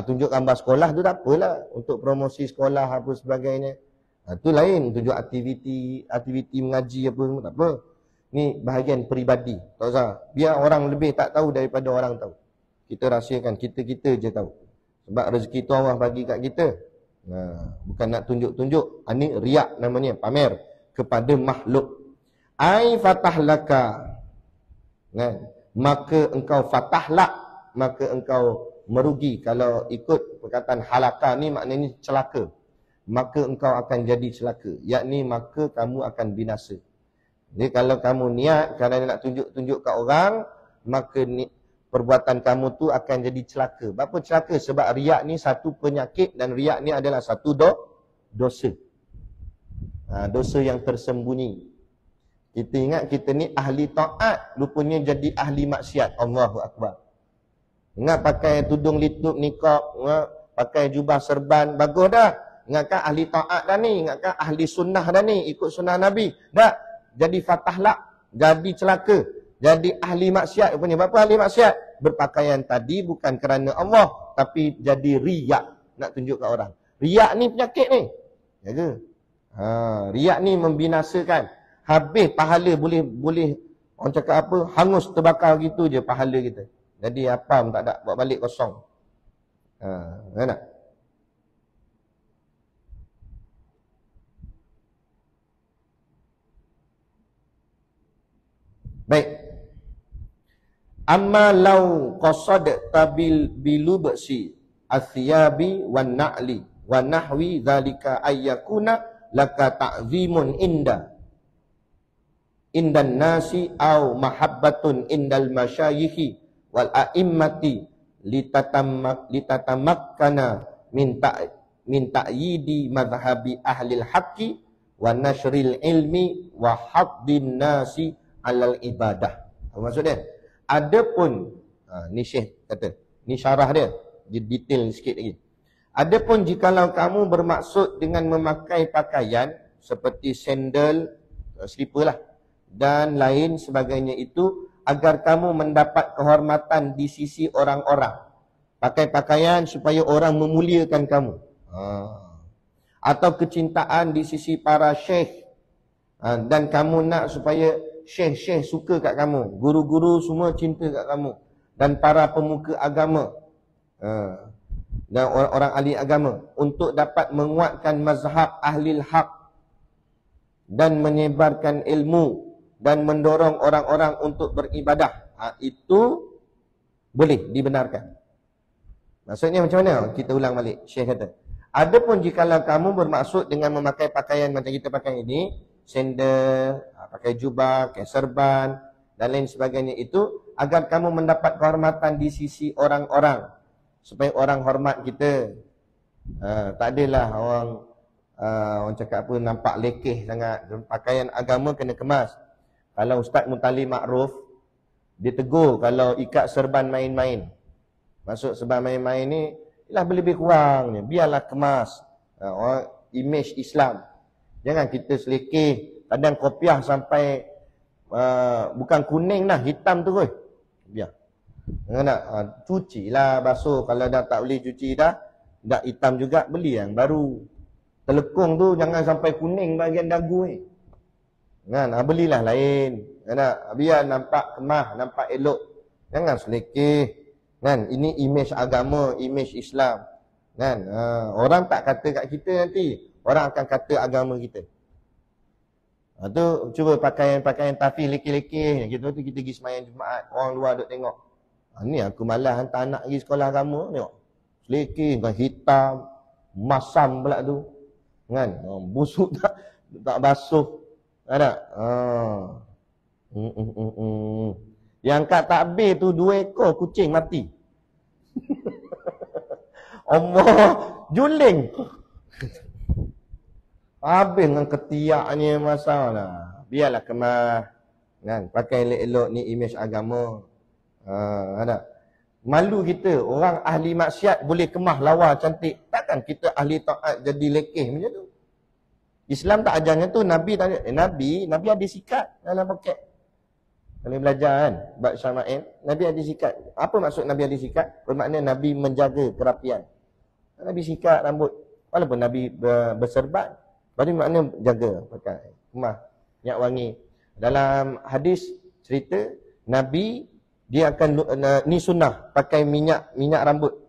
Tunjuk gambar sekolah tu tak apalah. Untuk promosi sekolah apa sebagainya. Tu lain. Tunjuk aktiviti mengaji apa semua. Tak apa. Ni bahagian peribadi. Tak usah. Biar orang lebih tak tahu daripada orang tahu. Kita rahsiakan. Kita je tahu. Sebab rezeki tu Allah bagi kat kita. Bukan nak tunjuk-tunjuk. Ini riak namanya. Pamer. Kepada makhluk. Ai fatahlaka. Maka engkau fatahlah. Maka engkau merugi. Kalau ikut perkataan halaka ni maknanya celaka. Maka engkau akan jadi celaka. Yakni maka kamu akan binasa. Jadi kalau kamu niat kerana nak tunjuk-tunjuk kat orang, maka perbuatan kamu tu akan jadi celaka. Kenapa celaka? Sebab riak ni satu penyakit dan riak ni adalah satu dosa. Dosa yang tersembunyi. Kita ingat kita ni ahli taat, rupanya jadi ahli maksiat. Allahu Akbar. Ingat pakai tudung litup, niqab, pakai jubah serban, bagus dah. Ingatkan ahli taat dah ni, ingatkan ahli sunnah dah ni, ikut sunnah Nabi. Dah, jadi fatahlak, jadi celaka, jadi ahli maksiat punya. Apa ahli maksiat? Berpakaian tadi bukan kerana Allah, tapi jadi riak, nak tunjuk ke orang. Riak ni penyakit ni. Jaga. Riak ni membinasakan. Habis pahala boleh orang cakap apa, hangus terbakar gitu je pahala kita. Jadi apa pun tak ada, buat balik kosong. Kan tak? Baik. Amma law qasadta bilubsi athiyabi wan na'li wa nahwi dzalika ayyakuna laka ta'zimun indan nasi au mahabbatun indal masyayikhi wal a'immati litatamakkana min ta'yidi madhhabi ahlil haqqi wa nashril ilmi wa haddin nasi alal ibadah. Apa maksud dia? Adapun ni Syekh kata, ni syarah dia, detail sikit lagi. Adapun jikalau kamu bermaksud dengan memakai pakaian seperti sandal, slipper lah, dan lain sebagainya itu agar kamu mendapat kehormatan di sisi orang-orang. Pakai pakaian supaya orang memuliakan kamu. Atau kecintaan di sisi para syekh. Dan kamu nak supaya syekh-syekh suka kat kamu. Guru-guru semua cinta kat kamu. Dan para pemuka agama. Dan orang-orang ahli agama. Untuk dapat menguatkan mazhab ahlil haq. Dan menyebarkan ilmu. Dan mendorong orang-orang untuk beribadah. Itu boleh dibenarkan. Maksudnya macam mana? Kita ulang balik. Syekh kata, adapun jikalau kamu bermaksud dengan memakai pakaian macam kita pakai ini, sandal, pakai jubah, pakai serban dan lain sebagainya itu, agar kamu mendapat kehormatan di sisi orang-orang. Supaya orang hormat kita. Tak adalah orang cakap apa, nampak lekeh sangat. Pakaian agama kena kemas. Kalau Ustaz Mutali Ma'ruf, dia tegur kalau ikat serban main-main. Maksud serban main-main ni, ialah lebih kurang. Biarlah kemas. Image Islam. Jangan kita selekeh. Kadang kopiah sampai, bukan kuning lah, hitam tu kot. Biar. Jangan nak, cucilah basuh. Kalau dah tak boleh cuci dah hitam juga, beli yang baru. Telekung tu jangan sampai kuning bahagian dagu ni. Kan, belilah lain. Kan, biar nampak kemah, nampak elok. Jangan selekeh. Kan, ini image agama, image Islam. Kan, orang tak kata kat kita nanti, orang akan kata agama kita. Tu cuba pakaian tafi lekeh-lekeh. Kita tu kita pergi sembahyang Jumaat, orang luar duk tengok. Ni aku malas hantar anak pergi sekolah agama, tengok. Selekeh, kan hitam, masam pula tu. Kan, busuk tak basuh. Ada. Yang kat takbir tu 2 ekor kucing mati. Allah, juling. Habis dengan ketiaknya masalah. Biarlah kemas. Kan, pakai elok-elok ni image agama. Ada. Malu kita, orang ahli maksiat boleh kemah lawa cantik. Takkan kita ahli taat jadi lekeh macam tu? Islam tak ajarnya tu. Nabi tanya, Nabi ada sikat dalam poket. Kalau belajar kan, bab Syama'il, Nabi ada sikat. Apa maksud Nabi ada sikat? Bermakna Nabi menjaga kerapian. Nabi sikat rambut. Walaupun Nabi berserban, berarti makna jaga pakai kemah, minyak wangi. Dalam hadis cerita, Nabi dia akan ni sunnah pakai minyak rambut.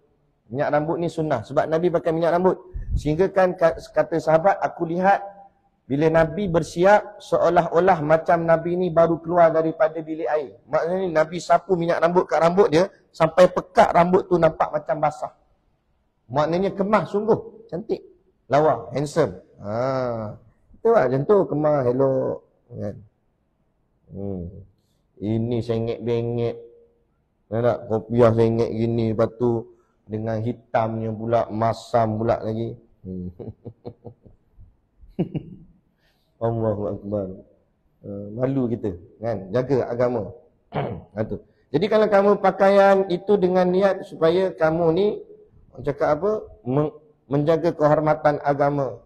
Minyak rambut ni sunnah sebab Nabi pakai minyak rambut. Sehingga kan kata sahabat, aku lihat bila Nabi bersiap seolah-olah macam Nabi ni baru keluar daripada bilik air. Maknanya Nabi sapu minyak rambut kat rambut dia sampai pekat rambut tu nampak macam basah. Maknanya kemah sungguh cantik, lawa, handsome. Itu lah macam tu, kemah elok kan. Ini sengit-bengit. Tak kopiah sengit gini, lepas tu dengan hitamnya pula, masam pula lagi. Allahu Akbar. Malu kita kan, jaga agama. Itu. Jadi kalau kamu pakaian itu dengan niat supaya kamu ni cakap apa, menjaga kehormatan agama.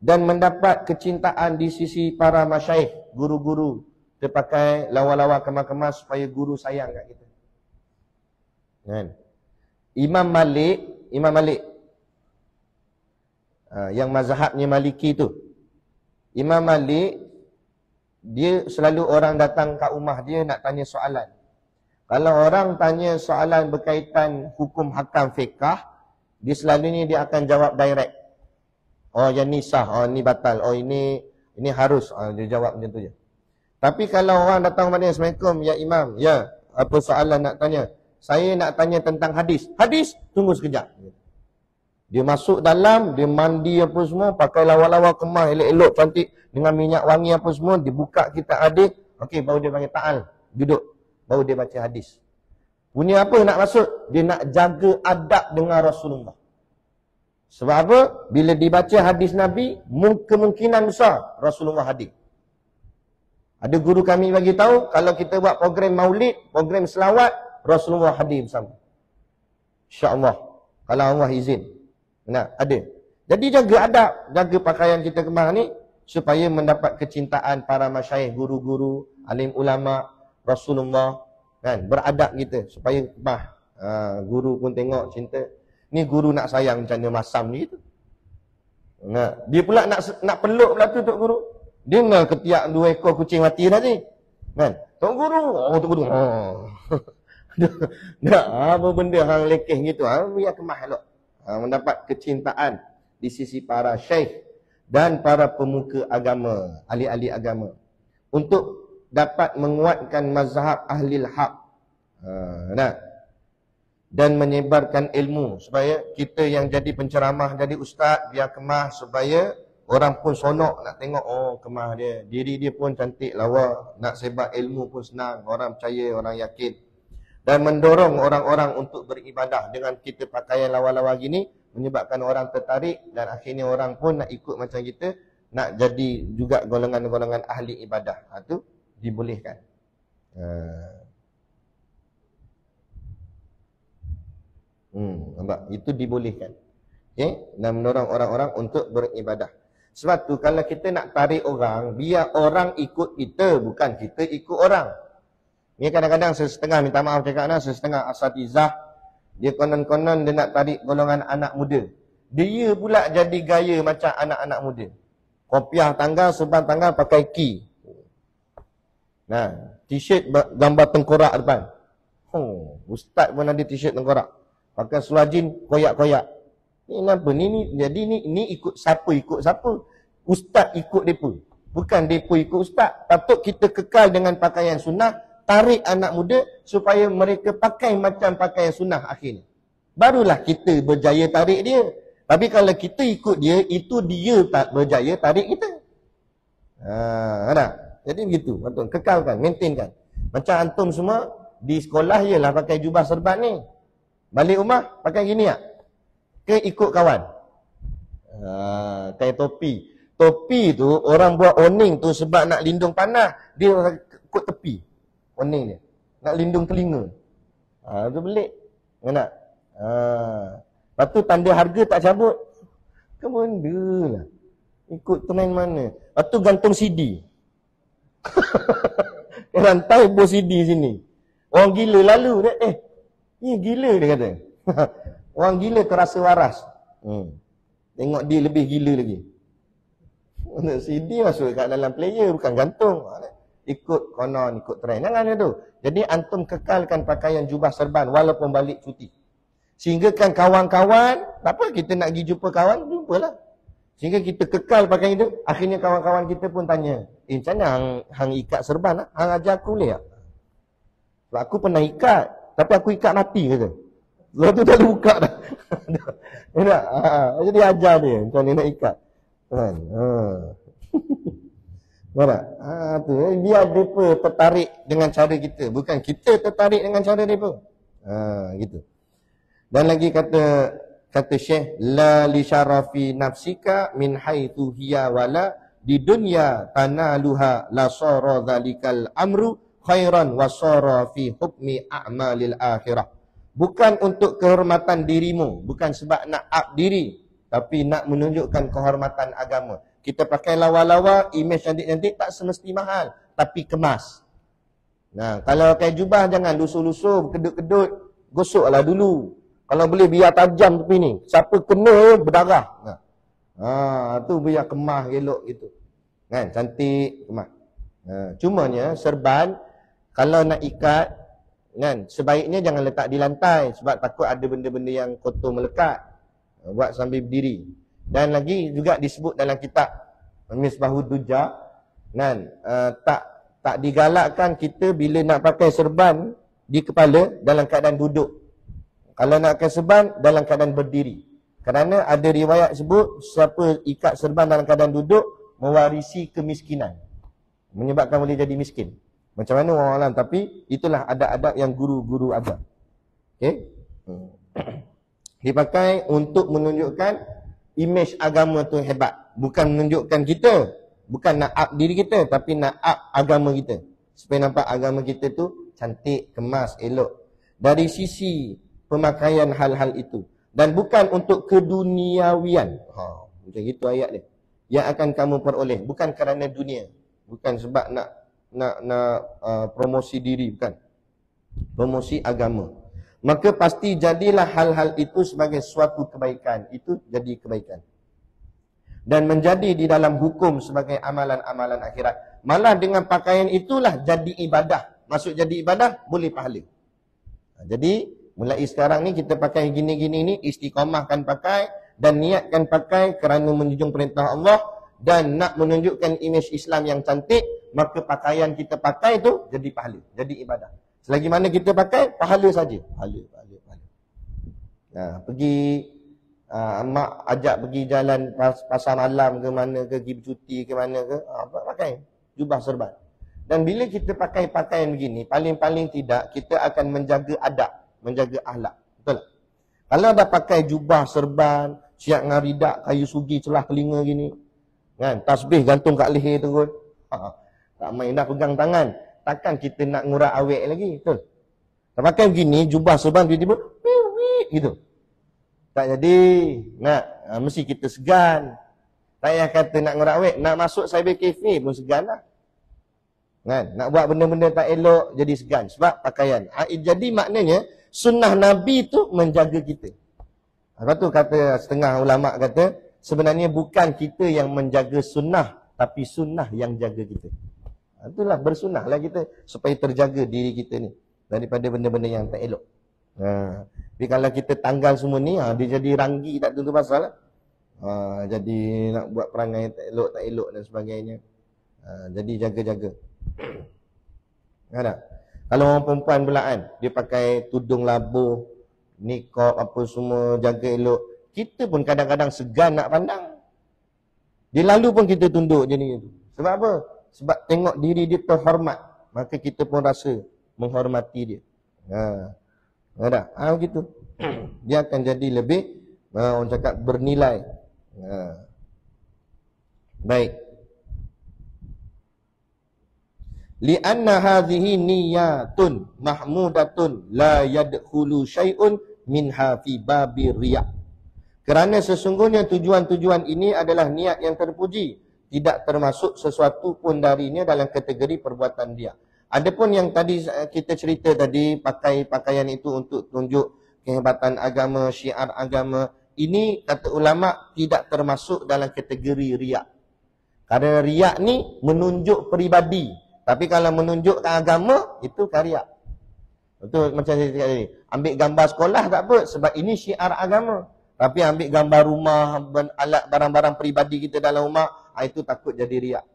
dan mendapat kecintaan di sisi para masyaikh, guru-guru. Kita pakai lawa-lawa kemas-kemas supaya guru sayang kat kita. Kan? Imam Malik yang mazhabnya Maliki tu. Imam Malik, dia selalu orang datang kat rumah dia nak tanya soalan. Kalau orang tanya soalan berkaitan hukum hakam fiqah, dia selalunya dia akan jawab direct. Oh yang ni sah, oh ni batal, oh ini harus. Dia jawab macam tu je. Tapi kalau orang datang kepada dia, Assalamualaikum ya Imam, ya apa soalan nak tanya? Saya nak tanya tentang hadis. Hadis? Tunggu sekejap. Dia masuk dalam, dia mandi apa semua, pakai lawa-lawa kemas, elok-elok, cantik, dengan minyak wangi apa semua, dia buka kitab hadis. Okey, baru dia panggil ta'al, duduk. Baru dia baca hadis. Bunyi apa nak masuk? Dia nak jaga adab dengan Rasulullah. Sebab apa? Bila dibaca hadis Nabi, kemungkinan besar Rasulullah hadir. Ada guru kami bagi tahu, kalau kita buat program maulid, program selawat, Rasulullah hadir bersama. InsyaAllah. Kalau Allah izin. Nah, ada. Jadi jaga adab, jaga pakaian kita kemas ni, supaya mendapat kecintaan para masyaikh, guru-guru, alim ulama, Rasulullah, kan, beradab kita supaya guru pun tengok cinta. Ni guru nak sayang macam mana masam ni tu. Nah, dia pula nak peluk pula tu tok guru. Dia nak ketiak 2 ekor kucing mati tadi. Kan? Tok guru, tok guru. Dah apa benda hang lekeh gitu. Biar kemas elok. Mendapat kecintaan di sisi para syekh dan para pemuka agama, ahli-ahli agama, untuk dapat menguatkan mazhab ahli haq, dan menyebarkan ilmu, supaya kita yang jadi penceramah, jadi ustaz, biar kemas, supaya orang pun sonok nak tengok, oh kemas dia, diri dia pun cantik lawa, nak sebar ilmu pun senang, orang percaya, orang yakin. Dan mendorong orang-orang untuk beribadah dengan kita pakaian lawa-lawa gini, menyebabkan orang tertarik, dan akhirnya orang pun nak ikut macam kita, nak jadi juga golongan-golongan ahli ibadah. Itu dibolehkan. Nampak? Itu dibolehkan. Okay? Dan mendorong orang-orang untuk beribadah. Sebab tu kalau kita nak tarik orang, biar orang ikut kita, bukan kita ikut orang. Ni kadang-kadang setengah, minta maaf cakap nak, setengah asatizah, dia konon-konon dia nak tarik golongan anak muda. Dia pula jadi gaya macam anak-anak muda. Kopiah tanggal, seban tanggal pakai key. Nah, t-shirt gambar tengkorak depan. Ustaz pun ada t-shirt tengkorak. Pakai selajin koyak-koyak. Ni kenapa? Jadi ni ikut siapa? Ustaz ikut depa. Bukan depa ikut ustaz. Patut kita kekal dengan pakaian sunnah, tarik anak muda supaya mereka pakai macam pakaian sunnah akhirnya. Barulah kita berjaya tarik dia. Tapi kalau kita ikut dia, itu dia tak berjaya tarik kita. Ada. Jadi begitu. Patut kekalkan, maintainkan. Macam antum semua di sekolah ialah pakai jubah serban ni. Balik rumah pakai gini tak? Ke ikut kawan? Kayak topi. Topi tu orang buat oning tu sebab nak lindung panas, dia ikut tepi. Oning dia. Nak lindung telinga. Tu belik. Nak. Lepas tu tanda harga tak cabut. Ke benda lah. Ikut trend mana. Lepas tu gantung CD. Rantai bos CD sini. Orang gila lalu dia. Ni gila dia kata. Orang gila terasa waras. Tengok dia lebih gila lagi. CD masuk kat dalam player, bukan gantung. Ikut konon, ikut trend. Jangan dia tu. Jadi antum kekalkan pakaian jubah serban walaupun balik cuti. Sehingga kan kawan-kawan, tak apa kita nak pergi jumpa kawan, jumpalah. Sehingga kita kekal pakai itu, akhirnya kawan-kawan kita pun tanya, macam mana hang ikat serban lah? Hang ajar aku boleh tak? Sebab aku pernah ikat, tapi aku ikat mati kata. Lepas tu tak ada buka dah. Jadi ajar dia macam mana nak ikat. Kan? Nampak? Tu. Biar mereka tertarik dengan cara kita. Bukan kita tertarik dengan cara mereka. Gitu. Dan lagi kata Syekh, la li syarafi nafsika min haitsu hiya wala di dunya tanaluha la sara dzalikal amru khairan wa sara fi hukmi a'malil akhirah. Bukan untuk kehormatan dirimu, bukan sebab nak up diri, tapi nak menunjukkan kehormatan agama. Kita pakai lawa-lawa, imej cantik-cantik tak semesti mahal, tapi kemas. Nah, kalau pakai jubah jangan lusuh-lusuh, kedut-kedut, gosoklah dulu. Kalau boleh biar tajam tepi ni. Siapa kena berdarah. Tu biar kemas elok gitu. Kan, cantik, kemas. Cumanya serban kalau nak ikat kan, sebaiknya jangan letak di lantai sebab takut ada benda-benda yang kotor melekat. Buat sambil berdiri. Dan lagi juga disebut dalam kitab Misbahud Dujjah kan, tak digalakkan kita bila nak pakai serban di kepala dalam keadaan duduk. Kalau nak pakai serban dalam keadaan berdiri. Kerana ada riwayat sebut siapa ikat serban dalam keadaan duduk mewarisi kemiskinan. Menyebabkan boleh jadi miskin. Macam mana orang alam, tapi itulah adab-adab yang guru-guru ajar. Okey. Dipakai untuk menunjukkan imej agama tu hebat. Bukan menunjukkan kita, bukan nak up diri kita, tapi nak up agama kita. Supaya nampak agama kita tu cantik, kemas, elok. Dari sisi pemakaian hal-hal itu. Dan bukan untuk keduniawian. Macam itu ayat dia. Yang akan kamu peroleh, bukan kerana dunia. Bukan sebab nak promosi diri, bukan. Promosi agama. Maka pasti jadilah hal-hal itu sebagai suatu kebaikan. Itu jadi kebaikan. Dan menjadi di dalam hukum sebagai amalan-amalan akhirat. Malah dengan pakaian itulah jadi ibadah. Masuk jadi ibadah, boleh pahala. Jadi, mulai sekarang ni kita pakai gini-gini ni, istiqamahkan pakai dan niatkan pakai kerana menjunjung perintah Allah dan nak menunjukkan imej Islam yang cantik, maka pakaian kita pakai tu jadi pahala, jadi ibadah. Selagi mana kita pakai, pahala saja. Pahala. Nah, mak ajak pergi jalan pasar malam ke mana ke, pergi bercuti ke mana ke, pakai jubah serban. Dan bila kita pakai pakaian begini, paling-paling tidak kita akan menjaga adab, menjaga akhlak. Betul tak? Kalau dah pakai jubah serban, siap dengan ridak, kayu sugi celah telinga gini, kan, tasbih gantung kat leher terus. Tak main dah pegang tangan. Takkan kita nak ngurak awet lagi, betul? Tak pakai begini, jubah serban tiba-tiba gitu. Tak jadi. Mesti kita segan. Tak payah kata nak ngurak awet, nak masuk cyber cafe pun segan lah. Kan? Nak buat benda-benda tak elok jadi segan sebab pakaian. Jadi maknanya sunnah Nabi tu menjaga kita. Lepas tu kata setengah ulama kata sebenarnya bukan kita yang menjaga sunnah, tapi sunnah yang jaga kita. Itulah bersunnahlah kita supaya terjaga diri kita ni daripada benda-benda yang tak elok. Tapi kalau kita tanggal semua ni, dia jadi ranggi tak tentu pasal lah. Jadi nak buat perangai tak elok dan sebagainya. Jadi jaga-jaga. Ada. Kalau orang perempuan belaan, dia pakai tudung labuh, niqab apa semua, jaga elok. Kita pun kadang-kadang segan nak pandang. Dia lalu pun kita tunduk je ni. Sebab apa? Sebab tengok diri dia terhormat, maka kita pun rasa menghormati dia. Ada. Begitu. Dia akan jadi lebih orang cakap bernilai. Baik. Li'anna hadhihi niyatun mahmudatun la yadkhulu syai'un minha fi babi riya'. Kerana sesungguhnya tujuan-tujuan ini adalah niat yang terpuji, tidak termasuk sesuatu pun darinya dalam kategori perbuatan dia. Adapun yang tadi kita cerita tadi, pakai pakaian itu untuk tunjuk kehebatan agama, syiar agama, ini kata ulama tidak termasuk dalam kategori riak. Kerana riak ni menunjuk peribadi, tapi kalau menunjukkan agama itu karya. Betul macam saya cakap tadi. Ambil gambar sekolah tak apa sebab ini syiar agama. Tapi ambil gambar rumah, alat barang-barang peribadi kita dalam rumah, itu takut jadi riak.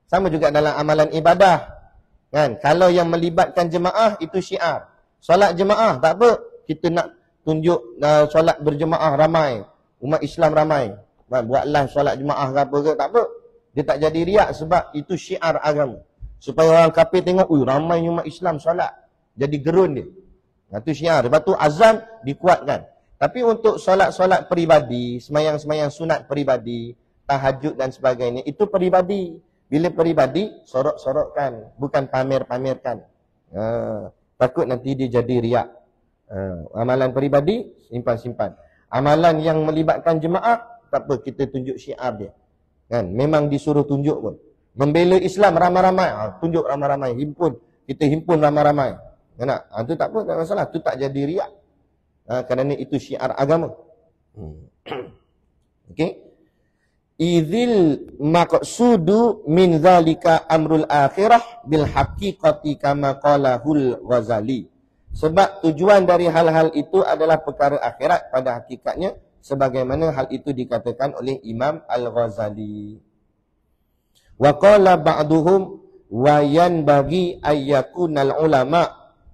Sama juga dalam amalan ibadah. Kan? Kalau yang melibatkan jemaah itu syiar. Solat jemaah tak apa, kita nak tunjuk solat berjemaah ramai, umat Islam ramai. Buatlah solat jemaah ke apa ke, tak apa. Dia tak jadi riak sebab itu syiar agama. Supaya orang kafir tengok, ramai umat Islam solat. Jadi gerun dia. Itu syiar. Lepas tu azam dikuatkan. Tapi untuk solat-solat peribadi, semayang-semayang sunat peribadi, tahajud dan sebagainya, itu peribadi. Bila peribadi, sorok-sorokkan. Bukan pamer-pamerkan. Takut nanti dia jadi riak. Amalan peribadi, simpan-simpan. Amalan yang melibatkan jemaah, tak apa, kita tunjuk syiar dia. Kan? Memang disuruh tunjuk pun. Membela Islam ramai-ramai, tunjuk ramai-ramai. Kita himpun ramai-ramai. Itu tak apa, tak masalah. Itu tak jadi riak. Kerana itu syiar agama. Okey. Idzil maqsudu min zalika amrul akhirah bil haqiqati kama qalahul Ghazali. Sebab tujuan dari hal-hal itu adalah perkara akhirat pada hakikatnya, sebagaimana hal itu dikatakan oleh Imam Al-Ghazali. Wa qala ba'duhum wa yanbaghi ayyakunal ulama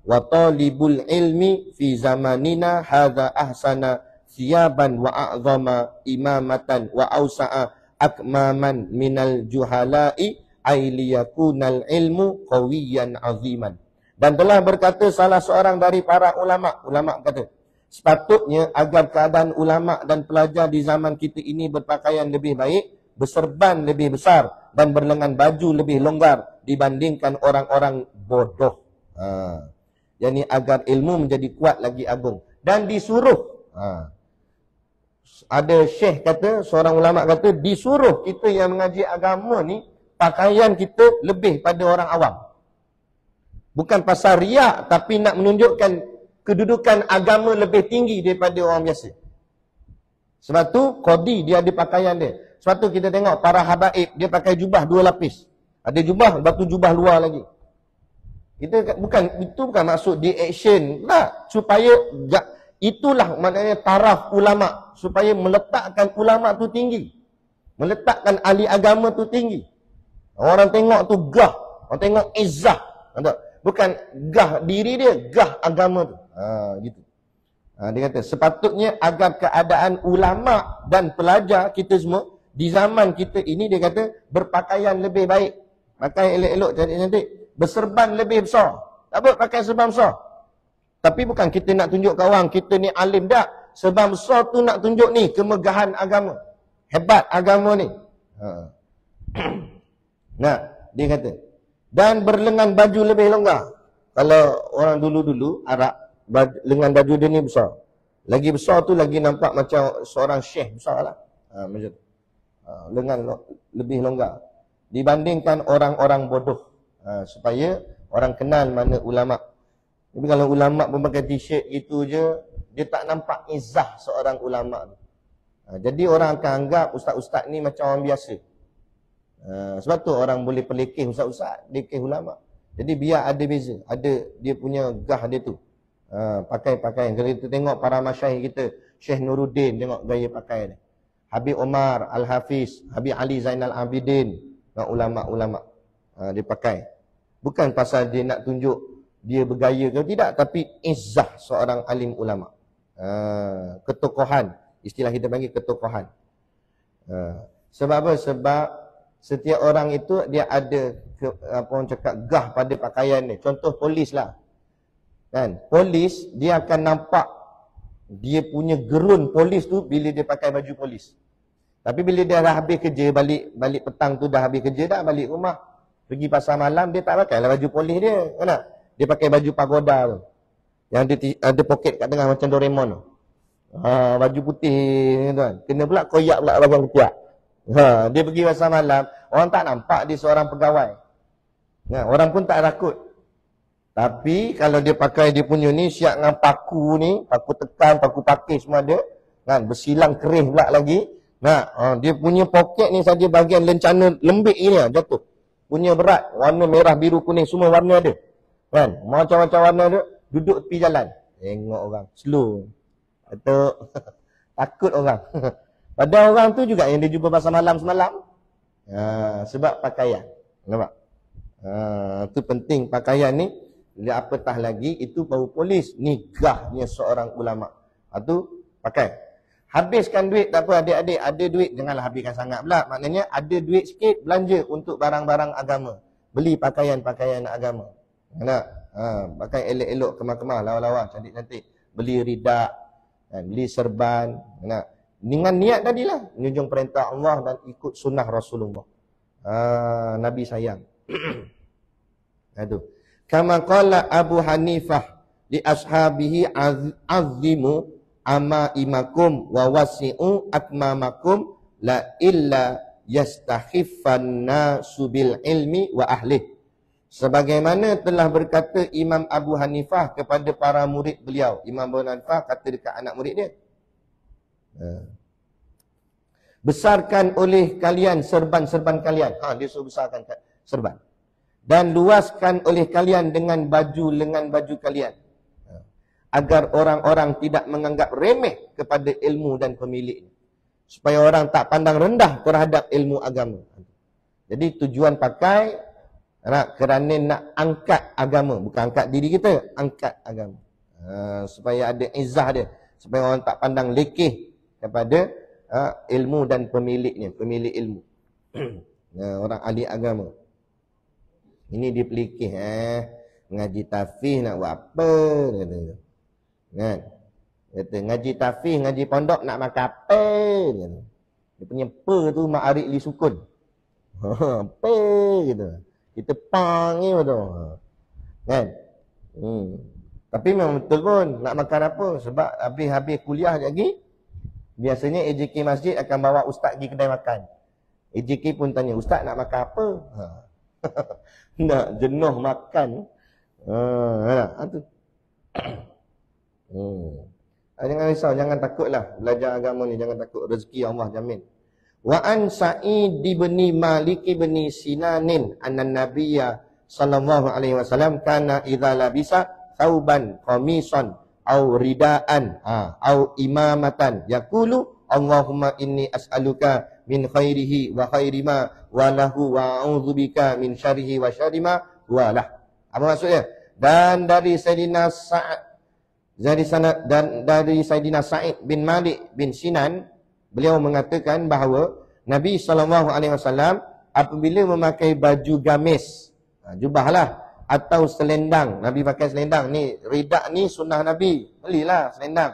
wa talibul ilmi fi zamanina hadza ahsana siyaban wa a'zama imamatan wa awsa'a akmaman minal juhala'i ayliyakunal ilmu qawiyan aziman. Dan telah berkata salah seorang dari para ulama kata, sepatutnya agar keadaan ulama dan pelajar di zaman kita ini berpakaian lebih baik, berserban lebih besar dan berlengan baju lebih longgar dibandingkan orang-orang bodoh. Yani agar ilmu menjadi kuat lagi agung. Dan disuruh, ada syekh kata, seorang ulama kata, disuruh kita yang mengaji agama ni, pakaian kita lebih pada orang awam. Bukan pasal riak, tapi nak menunjukkan kedudukan agama lebih tinggi daripada orang biasa. Sebab tu qadi dia ada pakaian dia. Sebab tu kita tengok para habaib, dia pakai jubah 2 lapis. Ada jubah, lepas tu jubah luar lagi. Itu bukan maksud di action lah, supaya itulah maknanya taraf ulama, supaya meletakkan ulama tu tinggi, meletakkan ahli agama tu tinggi. Orang tengok tu gah, orang tengok izzah, bukan gah diri dia, gah agama tu. Gitu. Dia kata sepatutnya agar keadaan ulama dan pelajar kita semua di zaman kita ini, dia kata berpakaian lebih baik, pakai elok-elok, cantik-cantik, berserban lebih besar. Tak apa pakai serban besar, tapi bukan kita nak tunjuk ke orang kita ni alim dah. Serban besar tu nak tunjuk ni kemegahan agama, hebat agama ni. Nah, dia kata, dan berlengan baju lebih longgar. Kalau orang dulu-dulu Arab, lengan baju dia ni besar. Lagi besar tu lagi nampak macam seorang syekh besar lah. Macam tu. Lengan lebih longgar dibandingkan orang-orang bodoh. Supaya orang kenal mana ulama. Tapi kalau ulama pun pakai t-shirt gitu je, dia tak nampak izzah seorang ulama tu. Jadi orang akan anggap ustaz-ustaz ni macam orang biasa. Sebab tu orang boleh pelekeh ustaz-ustaz, lekeh ulama. Jadi biar ada beza, ada dia punya gah dia tu. Pakai pakaian. Kalau kita tengok para masyayikh kita, Syekh Nuruddin, tengok gaya pakai dia. Habib Omar Al-Hafiz, Habib Ali Zainal Abidin, ulama-ulama dia pakai. Bukan pasal dia nak tunjuk dia bergaya ke tidak, tapi izzah seorang alim ulama. Ketokohan, istilah kita panggil ketokohan. Sebab apa? Sebab setiap orang itu dia ada apa orang cakap gah pada pakaian dia. Contoh polis lah. Kan? Polis dia akan nampak dia punya gerun polis tu bila dia pakai baju polis. Tapi bila dia dah habis kerja, balik petang tu dah habis kerja dah, balik rumah, pergi pasar malam, dia tak pakai lah baju polis dia. Kan? Dia pakai baju pagoda tu, yang ada poket kat tengah macam Doraemon tu. Baju putih tu kan. Kena pula koyak pula bagian ketiak. Dia pergi pasar malam, orang tak nampak dia seorang pegawai. Orang pun tak takut. Tapi kalau dia pakai dia punya ni, siap dengan paku ni, paku tekan, paku pakis semua ada, kan, bersilang kerih pula lagi. Dia punya poket ni saja bahagian lencana lembik ni jatuh. Punya berat, warna merah, biru, kuning, semua warna ada. Kan, macam-macam warna ada, duduk tepi jalan. Tengok orang, slow. Atau takut orang. Pada orang tu juga yang dia jumpa pasar malam semalam. Sebab pakaian. Nampak? Itu penting pakaian ni. Apatah lagi, itu baru polis. Ni gahnya seorang ulama. Itu pakai. Habiskan duit, tak apa adik-adik. Ada duit, janganlah habiskan sangat pula. Maknanya ada duit sikit, belanja untuk barang-barang agama. Beli pakaian-pakaian agama. Pakai elok-elok, kemah-kemah, lawa-lawa, cantik-cantik. Beli ridak, beli serban. Dengan niat tadilah, menjunjung perintah Allah dan ikut sunnah Rasulullah. Nabi sayang. Itu. Kama qala Abu Hanifah li ashabihi azimu amaimakum wa wasi'u akmamakum la illa yastahiffan nasu bil ilmi wa ahlih. Sebagaimana telah berkata Imam Abu Hanifah kepada para murid beliau. Imam Abu Hanifah kata dekat anak murid dia. Besarkan oleh kalian serban-serban kalian. Dia suruh besarkan serban. Dan luaskan oleh kalian dengan lengan baju kalian. Agar orang-orang tidak menganggap remeh kepada ilmu dan pemiliknya. Supaya orang tak pandang rendah terhadap ilmu agama. Jadi tujuan pakai kerana nak angkat agama. Bukan angkat diri kita, angkat agama. Supaya ada izah dia. Supaya orang tak pandang lekeh kepada ilmu dan pemiliknya, pemilik ilmu. Orang ahli agama. Ini dia pelikih. Ngaji tafih nak buat apa? Kan? Kata ngaji tafih, ngaji pondok nak makan apa? Dia punya pe tu mak arik li sukun. Pe gitu. Kita panggil tu. Kan? Tapi memang betul pun nak makan apa? Sebab habis-habis kuliah lagi, biasanya AJK masjid akan bawa ustaz pergi kedai makan. AJK pun tanya, ustaz nak makan apa? Nak jenuh makan. Jangan risau, jangan takutlah belajar agama ni, jangan takut, rezeki Allah jamin. Wa an Sa'id bin Malik bin Sinanin anna Nabiyya sallallahu alaihi wasallam kana idza labisa thauban qamisan au ridaan au imamatan yaqulu Allahumma inni as'aluka min khairihi wa khairi ma wa lahu wa a'udzubika min syarrihi wa syarri ma wa lah. Apa maksudnya? Dan dari Sayyidina Sa'ad dari Sayyidina Sa'id bin Malik bin Sinan, beliau mengatakan bahawa Nabi SAW apabila memakai baju gamis, jubahlah, atau selendang, Nabi pakai selendang. Ni ridak ni sunnah Nabi, belilah selendang.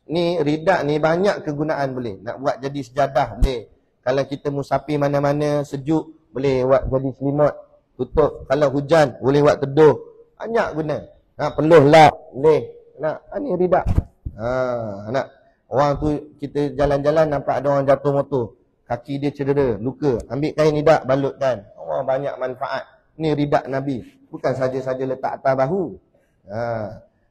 Ni ridak ni banyak kegunaan boleh. Nak buat jadi sejadah boleh. Kalau kita musafir mana-mana sejuk, boleh buat jadi selimut, tutup. Kalau hujan, boleh buat teduh. Banyak guna. Peluh lap, boleh. Ni ridak. Nak orang tu kita jalan-jalan nampak ada orang jatuh motor, kaki dia cedera, luka, ambil kain ridak balutkan. Allah banyak manfaat. Ni ridak Nabi. Bukan saja-saja letak atas bahu.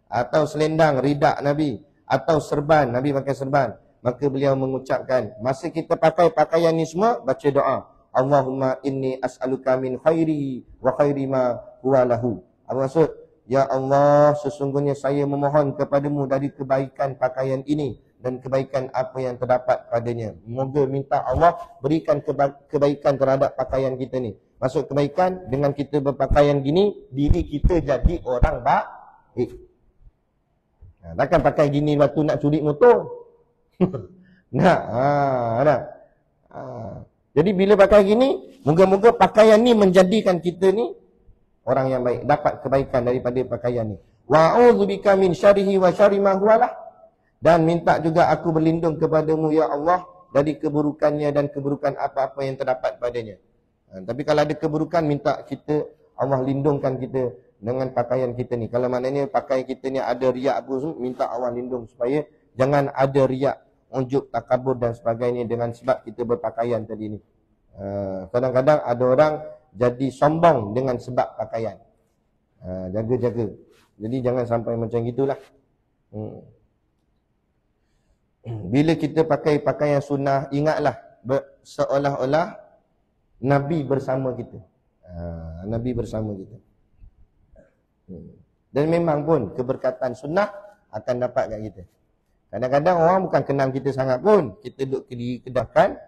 Atau selendang ridak Nabi, atau serban, Nabi pakai serban. Maka beliau mengucapkan, masa kita pakai pakaian ni semua, baca doa. Allahumma inni as'aluka min khairi wa khairi ma huwa lahu. Apa maksud? Ya Allah, sesungguhnya saya memohon kepadamu dari kebaikan pakaian ini dan kebaikan apa yang terdapat padanya. Moga minta Allah berikan kebaikan terhadap pakaian kita ni. Maksud kebaikan, dengan kita berpakaian gini, diri kita jadi orang baik. Takkan pakai gini waktu nak curi motor. Nak. Jadi bila pakai gini, moga-moga pakaian ni menjadikan kita ni orang yang baik, dapat kebaikan daripada pakaian ni. Wa a'udzubika min syarrihi wa syarri ma huwalah. Dan minta juga aku berlindung kepadamu ya Allah dari keburukannya dan keburukan apa-apa yang terdapat padanya. Tapi kalau ada keburukan, minta kita, Allah lindungkan kita dengan pakaian kita ni. Kalau maknanya pakaian kita ni ada riak apa semua, minta Allah lindung supaya jangan ada riak, unjuk, takabur dan sebagainya dengan sebab kita berpakaian tadi ni. Kadang-kadang ada orang jadi sombong dengan sebab pakaian. Jaga-jaga. Jadi jangan sampai macam gitulah. Bila kita pakai pakaian sunnah, ingatlah seolah-olah Nabi bersama kita. Nabi bersama kita. Dan memang pun keberkatan sunnah akan dapat kat kita. Kadang-kadang orang bukan kenal kita sangat pun, kita duduk kedahkan,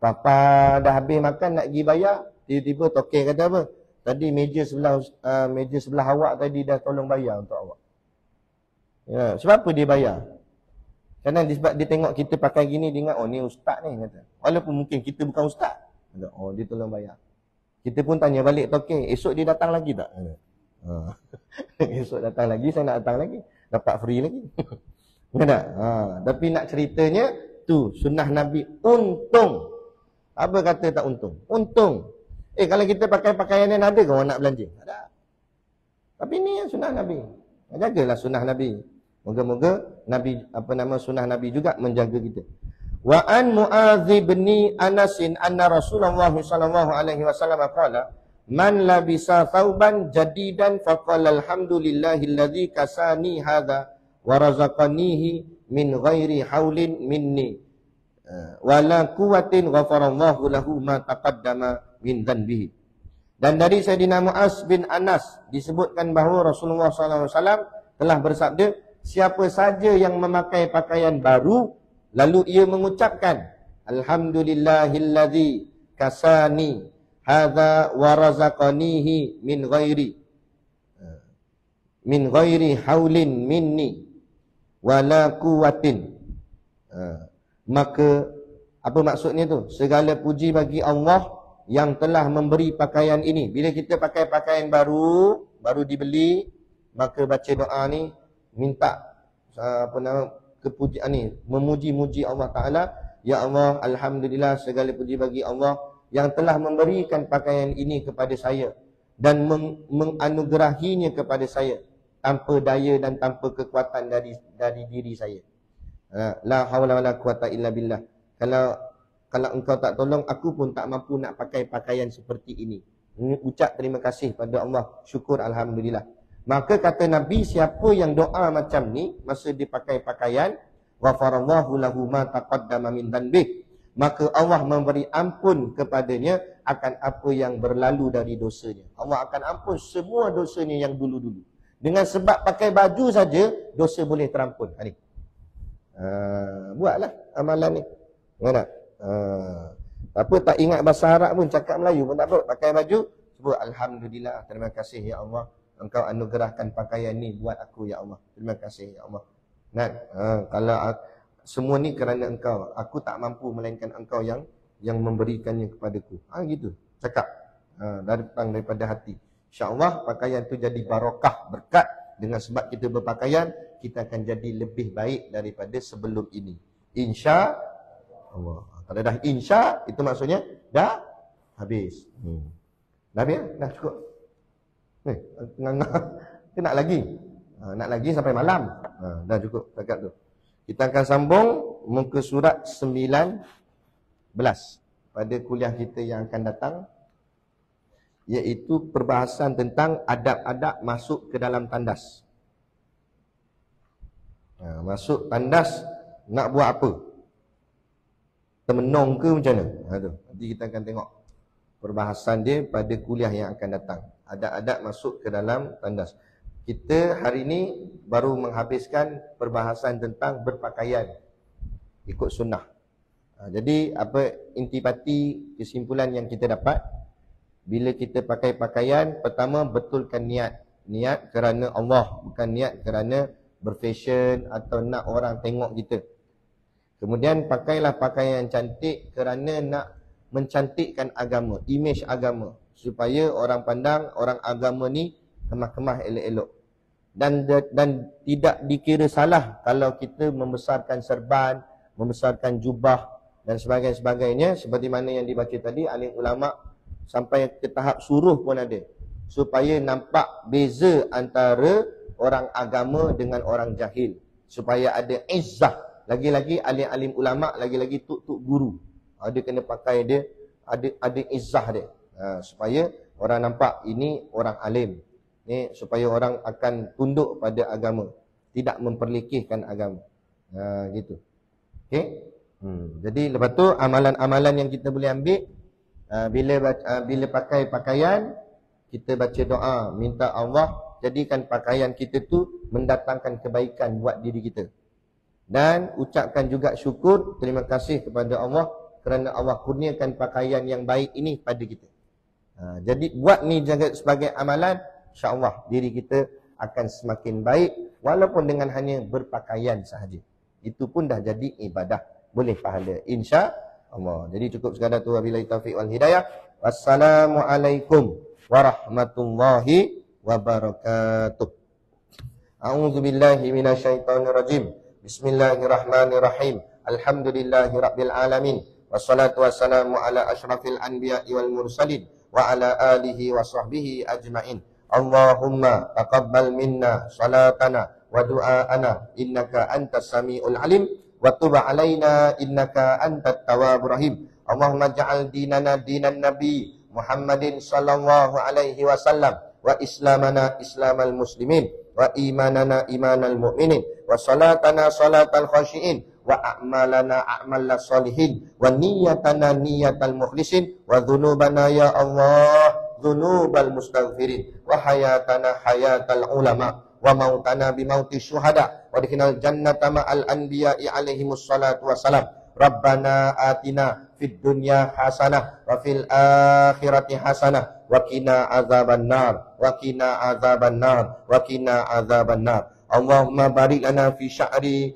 papa dah habis makan nak pergi bayar, tiba-tiba tokek kata apa? Tadi meja sebelah awak tadi dah tolong bayar untuk awak. Ya, sebab apa dia bayar? Kadang sebab dia tengok kita pakai gini, dia ingat, oh ni ustaz ni, kata. Walaupun mungkin kita bukan ustaz. Oh, dia tolong bayar. Kita pun tanya balik tokek, esok dia datang lagi tak? Esok datang lagi, saya nak datang lagi. Dapat free lagi. Tak? Tapi nak ceritanya, tu sunnah Nabi untung. Apa kata tak untung? Untung. Kalau kita pakai pakaian yang ada ke orang nak belanja? Tak ada. Tapi ni sunnah Nabi. Jagalah sunnah Nabi. Moga-moga Nabi sunnah Nabi juga menjaga kita. Wa an Mu'adz bin Anas anna Rasulullah sallallahu alaihi wasallam qala man labisa thawban jadidan faqala alhamdulillahilladzi kasani hadza wa razaqanihi min ghairi haulin minni wala quwwatin ghafarallahu lahu ma taqaddama min dhanbihi. Dan dari Sayyidina Mu'adz bin Anas disebutkan bahawa Rasulullah SAW telah bersabda, siapa saja yang memakai pakaian baru lalu ia mengucapkan alhamdulillahilladzi kasani hadza wa razaqanihi min ghairi haulin minni wala quwwatin, maka apa maksudnya tu? Segala puji bagi Allah yang telah memberi pakaian ini. Bila kita pakai pakaian baru dibeli, maka baca doa ni, minta kepujian ni, memuji-muji Allah Ta'ala. Ya Allah, alhamdulillah, segala puji bagi Allah yang telah memberikan pakaian ini kepada saya dan menganugerahinya kepada saya tanpa daya dan tanpa kekuatan dari diri saya. La haula wala quwata illa billah. Kalau engkau tak tolong, aku pun tak mampu nak pakai pakaian seperti ini. Ucap terima kasih pada Allah. Syukur alhamdulillah. Maka kata Nabi, siapa yang doa macam ni masa dia pakai pakaian, ghafarallahu lahu ma taqaddama min dhanbih, maka Allah memberi ampun kepadanya akan apa yang berlalu dari dosanya. Allah akan ampun semua dosanya yang dulu-dulu. Dengan sebab pakai baju saja, dosa boleh terampun. Buatlah amalan ni. Mana? Apa tak ingat bahasa Arab pun, cakap Melayu pun tak apa. Pakai baju, sebut alhamdulillah, terima kasih ya Allah, engkau anugerahkan pakaian ni buat aku ya Allah. Terima kasih ya Allah. Kalau semua ni kerana engkau, aku tak mampu melainkan engkau yang memberikannya kepadaku. Gitu. Cakap daripada hati. InsyaAllah pakaian tu jadi barakah, berkat. Dengan sebab kita berpakaian, kita akan jadi lebih baik daripada sebelum ini. InsyaAllah. Kalau dah insya, itu maksudnya dah habis. Dah habis? Dah cukup? Kita nak lagi? Nak lagi sampai malam. Dah cukup dekat tu. Kita akan sambung muka surat 19 pada kuliah kita yang akan datang, iaitu perbahasan tentang adab-adab masuk ke dalam tandas. Masuk tandas nak buat apa? Termenung ke macam mana? Nanti kita akan tengok perbahasan dia pada kuliah yang akan datang. Adab-adab masuk ke dalam tandas. Kita hari ini baru menghabiskan perbahasan tentang berpakaian ikut sunnah. Jadi apa intipati kesimpulan yang kita dapat? Bila kita pakai pakaian, pertama betulkan niat. Niat kerana Allah, bukan niat kerana berfashion atau nak orang tengok kita. Kemudian pakailah pakaian yang cantik kerana nak mencantikkan agama, imej agama, supaya orang pandang orang agama ni kemah-kemah elok-elok. Dan tidak dikira salah kalau kita membesarkan serban, membesarkan jubah dan sebagainya, seperti mana yang dibaca tadi, alim ulama sampai ke tahap suruh pun ada, supaya nampak beza antara orang agama dengan orang jahil, supaya ada izzah. Lagi-lagi alim-alim ulama, lagi-lagi tuk-tuk guru, dia kena pakai dia, ada izzah dia, supaya orang nampak ini orang alim ni, supaya orang akan tunduk pada agama, tidak memperlekehkan agama. Gitu. Okey. Jadi lepas tu amalan-amalan yang kita boleh ambil, bila pakai pakaian, kita baca doa, minta Allah jadikan pakaian kita tu mendatangkan kebaikan buat diri kita. Dan ucapkan juga syukur, terima kasih kepada Allah kerana Allah kurniakan pakaian yang baik ini pada kita. Jadi buat ni sebagai amalan, insya-Allah diri kita akan semakin baik walaupun dengan hanya berpakaian sahaja. Itu pun dah jadi ibadah, boleh pahala insya-Allah. Jadi cukup sekadar tu, wabillahi taufiq wal hidayah. Wassalamualaikum warahmatullahi wabarakatuh. A'udzubillahi minasyaitonirrajim. Bismillahirrahmanirrahim. Alhamdulillahi rabbil alamin. Wassalatu wassalamu ala asyrafil anbiya'i wal mursalin wa ala alihi wa sahbihi ajma'in. Allahumma taqabbal minna salatana wa du'aana innaka antas samiul alim wa tub alaina innaka antat tawwabur rahim. Allahumma ja'al dinana dinan nabi Muhammadin sallallahu alaihi wasallam wa islamana islamal muslimin wa imanana imanal mu'minin wa salatana salatal khashiin wa a'malana a'mal salihin wa niyatana niyatal mukhlisin wa dhunubana ya Allah dhunubal mustaghfirin wa hayatana hayatal ulama wa mautana bimauti syuhada wa dikhinal jannata ma'al anbiya'i alaihimus salatu wassalam. Rabbana atina fid dunya hasanah wa fil akhirati hasanah wa qina azaban nar wa qina azaban nar wa qina azaban nar. Allahumma barik lana fi syahri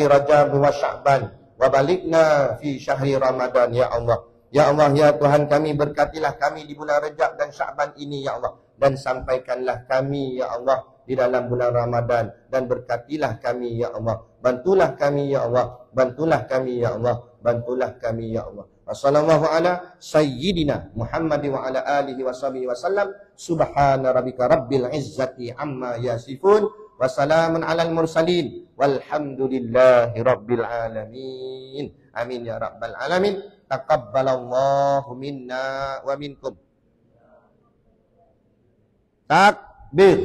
Rajab wa Sya'ban wa balikna fi syahri Ramadan ya Allah. Ya Allah, ya Tuhan kami, berkatilah kami di bulan Rajab dan Sya'ban ini ya Allah, dan sampaikanlah kami ya Allah di dalam bulan Ramadan, dan berkatilah kami ya Allah. Bantulah kami ya Allah, bantulah kami ya Allah, bantulah kami ya Allah. Wassallallahu ala sayyidina Muhammad wa ala alihi wa sahbihi wasallam. Subhana rabbika rabbil izzati amma yasifun wa salamun alal mursalin walhamdulillahi rabbil alamin. Amin ya rabbal alamin. Taqabbalallahu minna wa minkum. Takbir.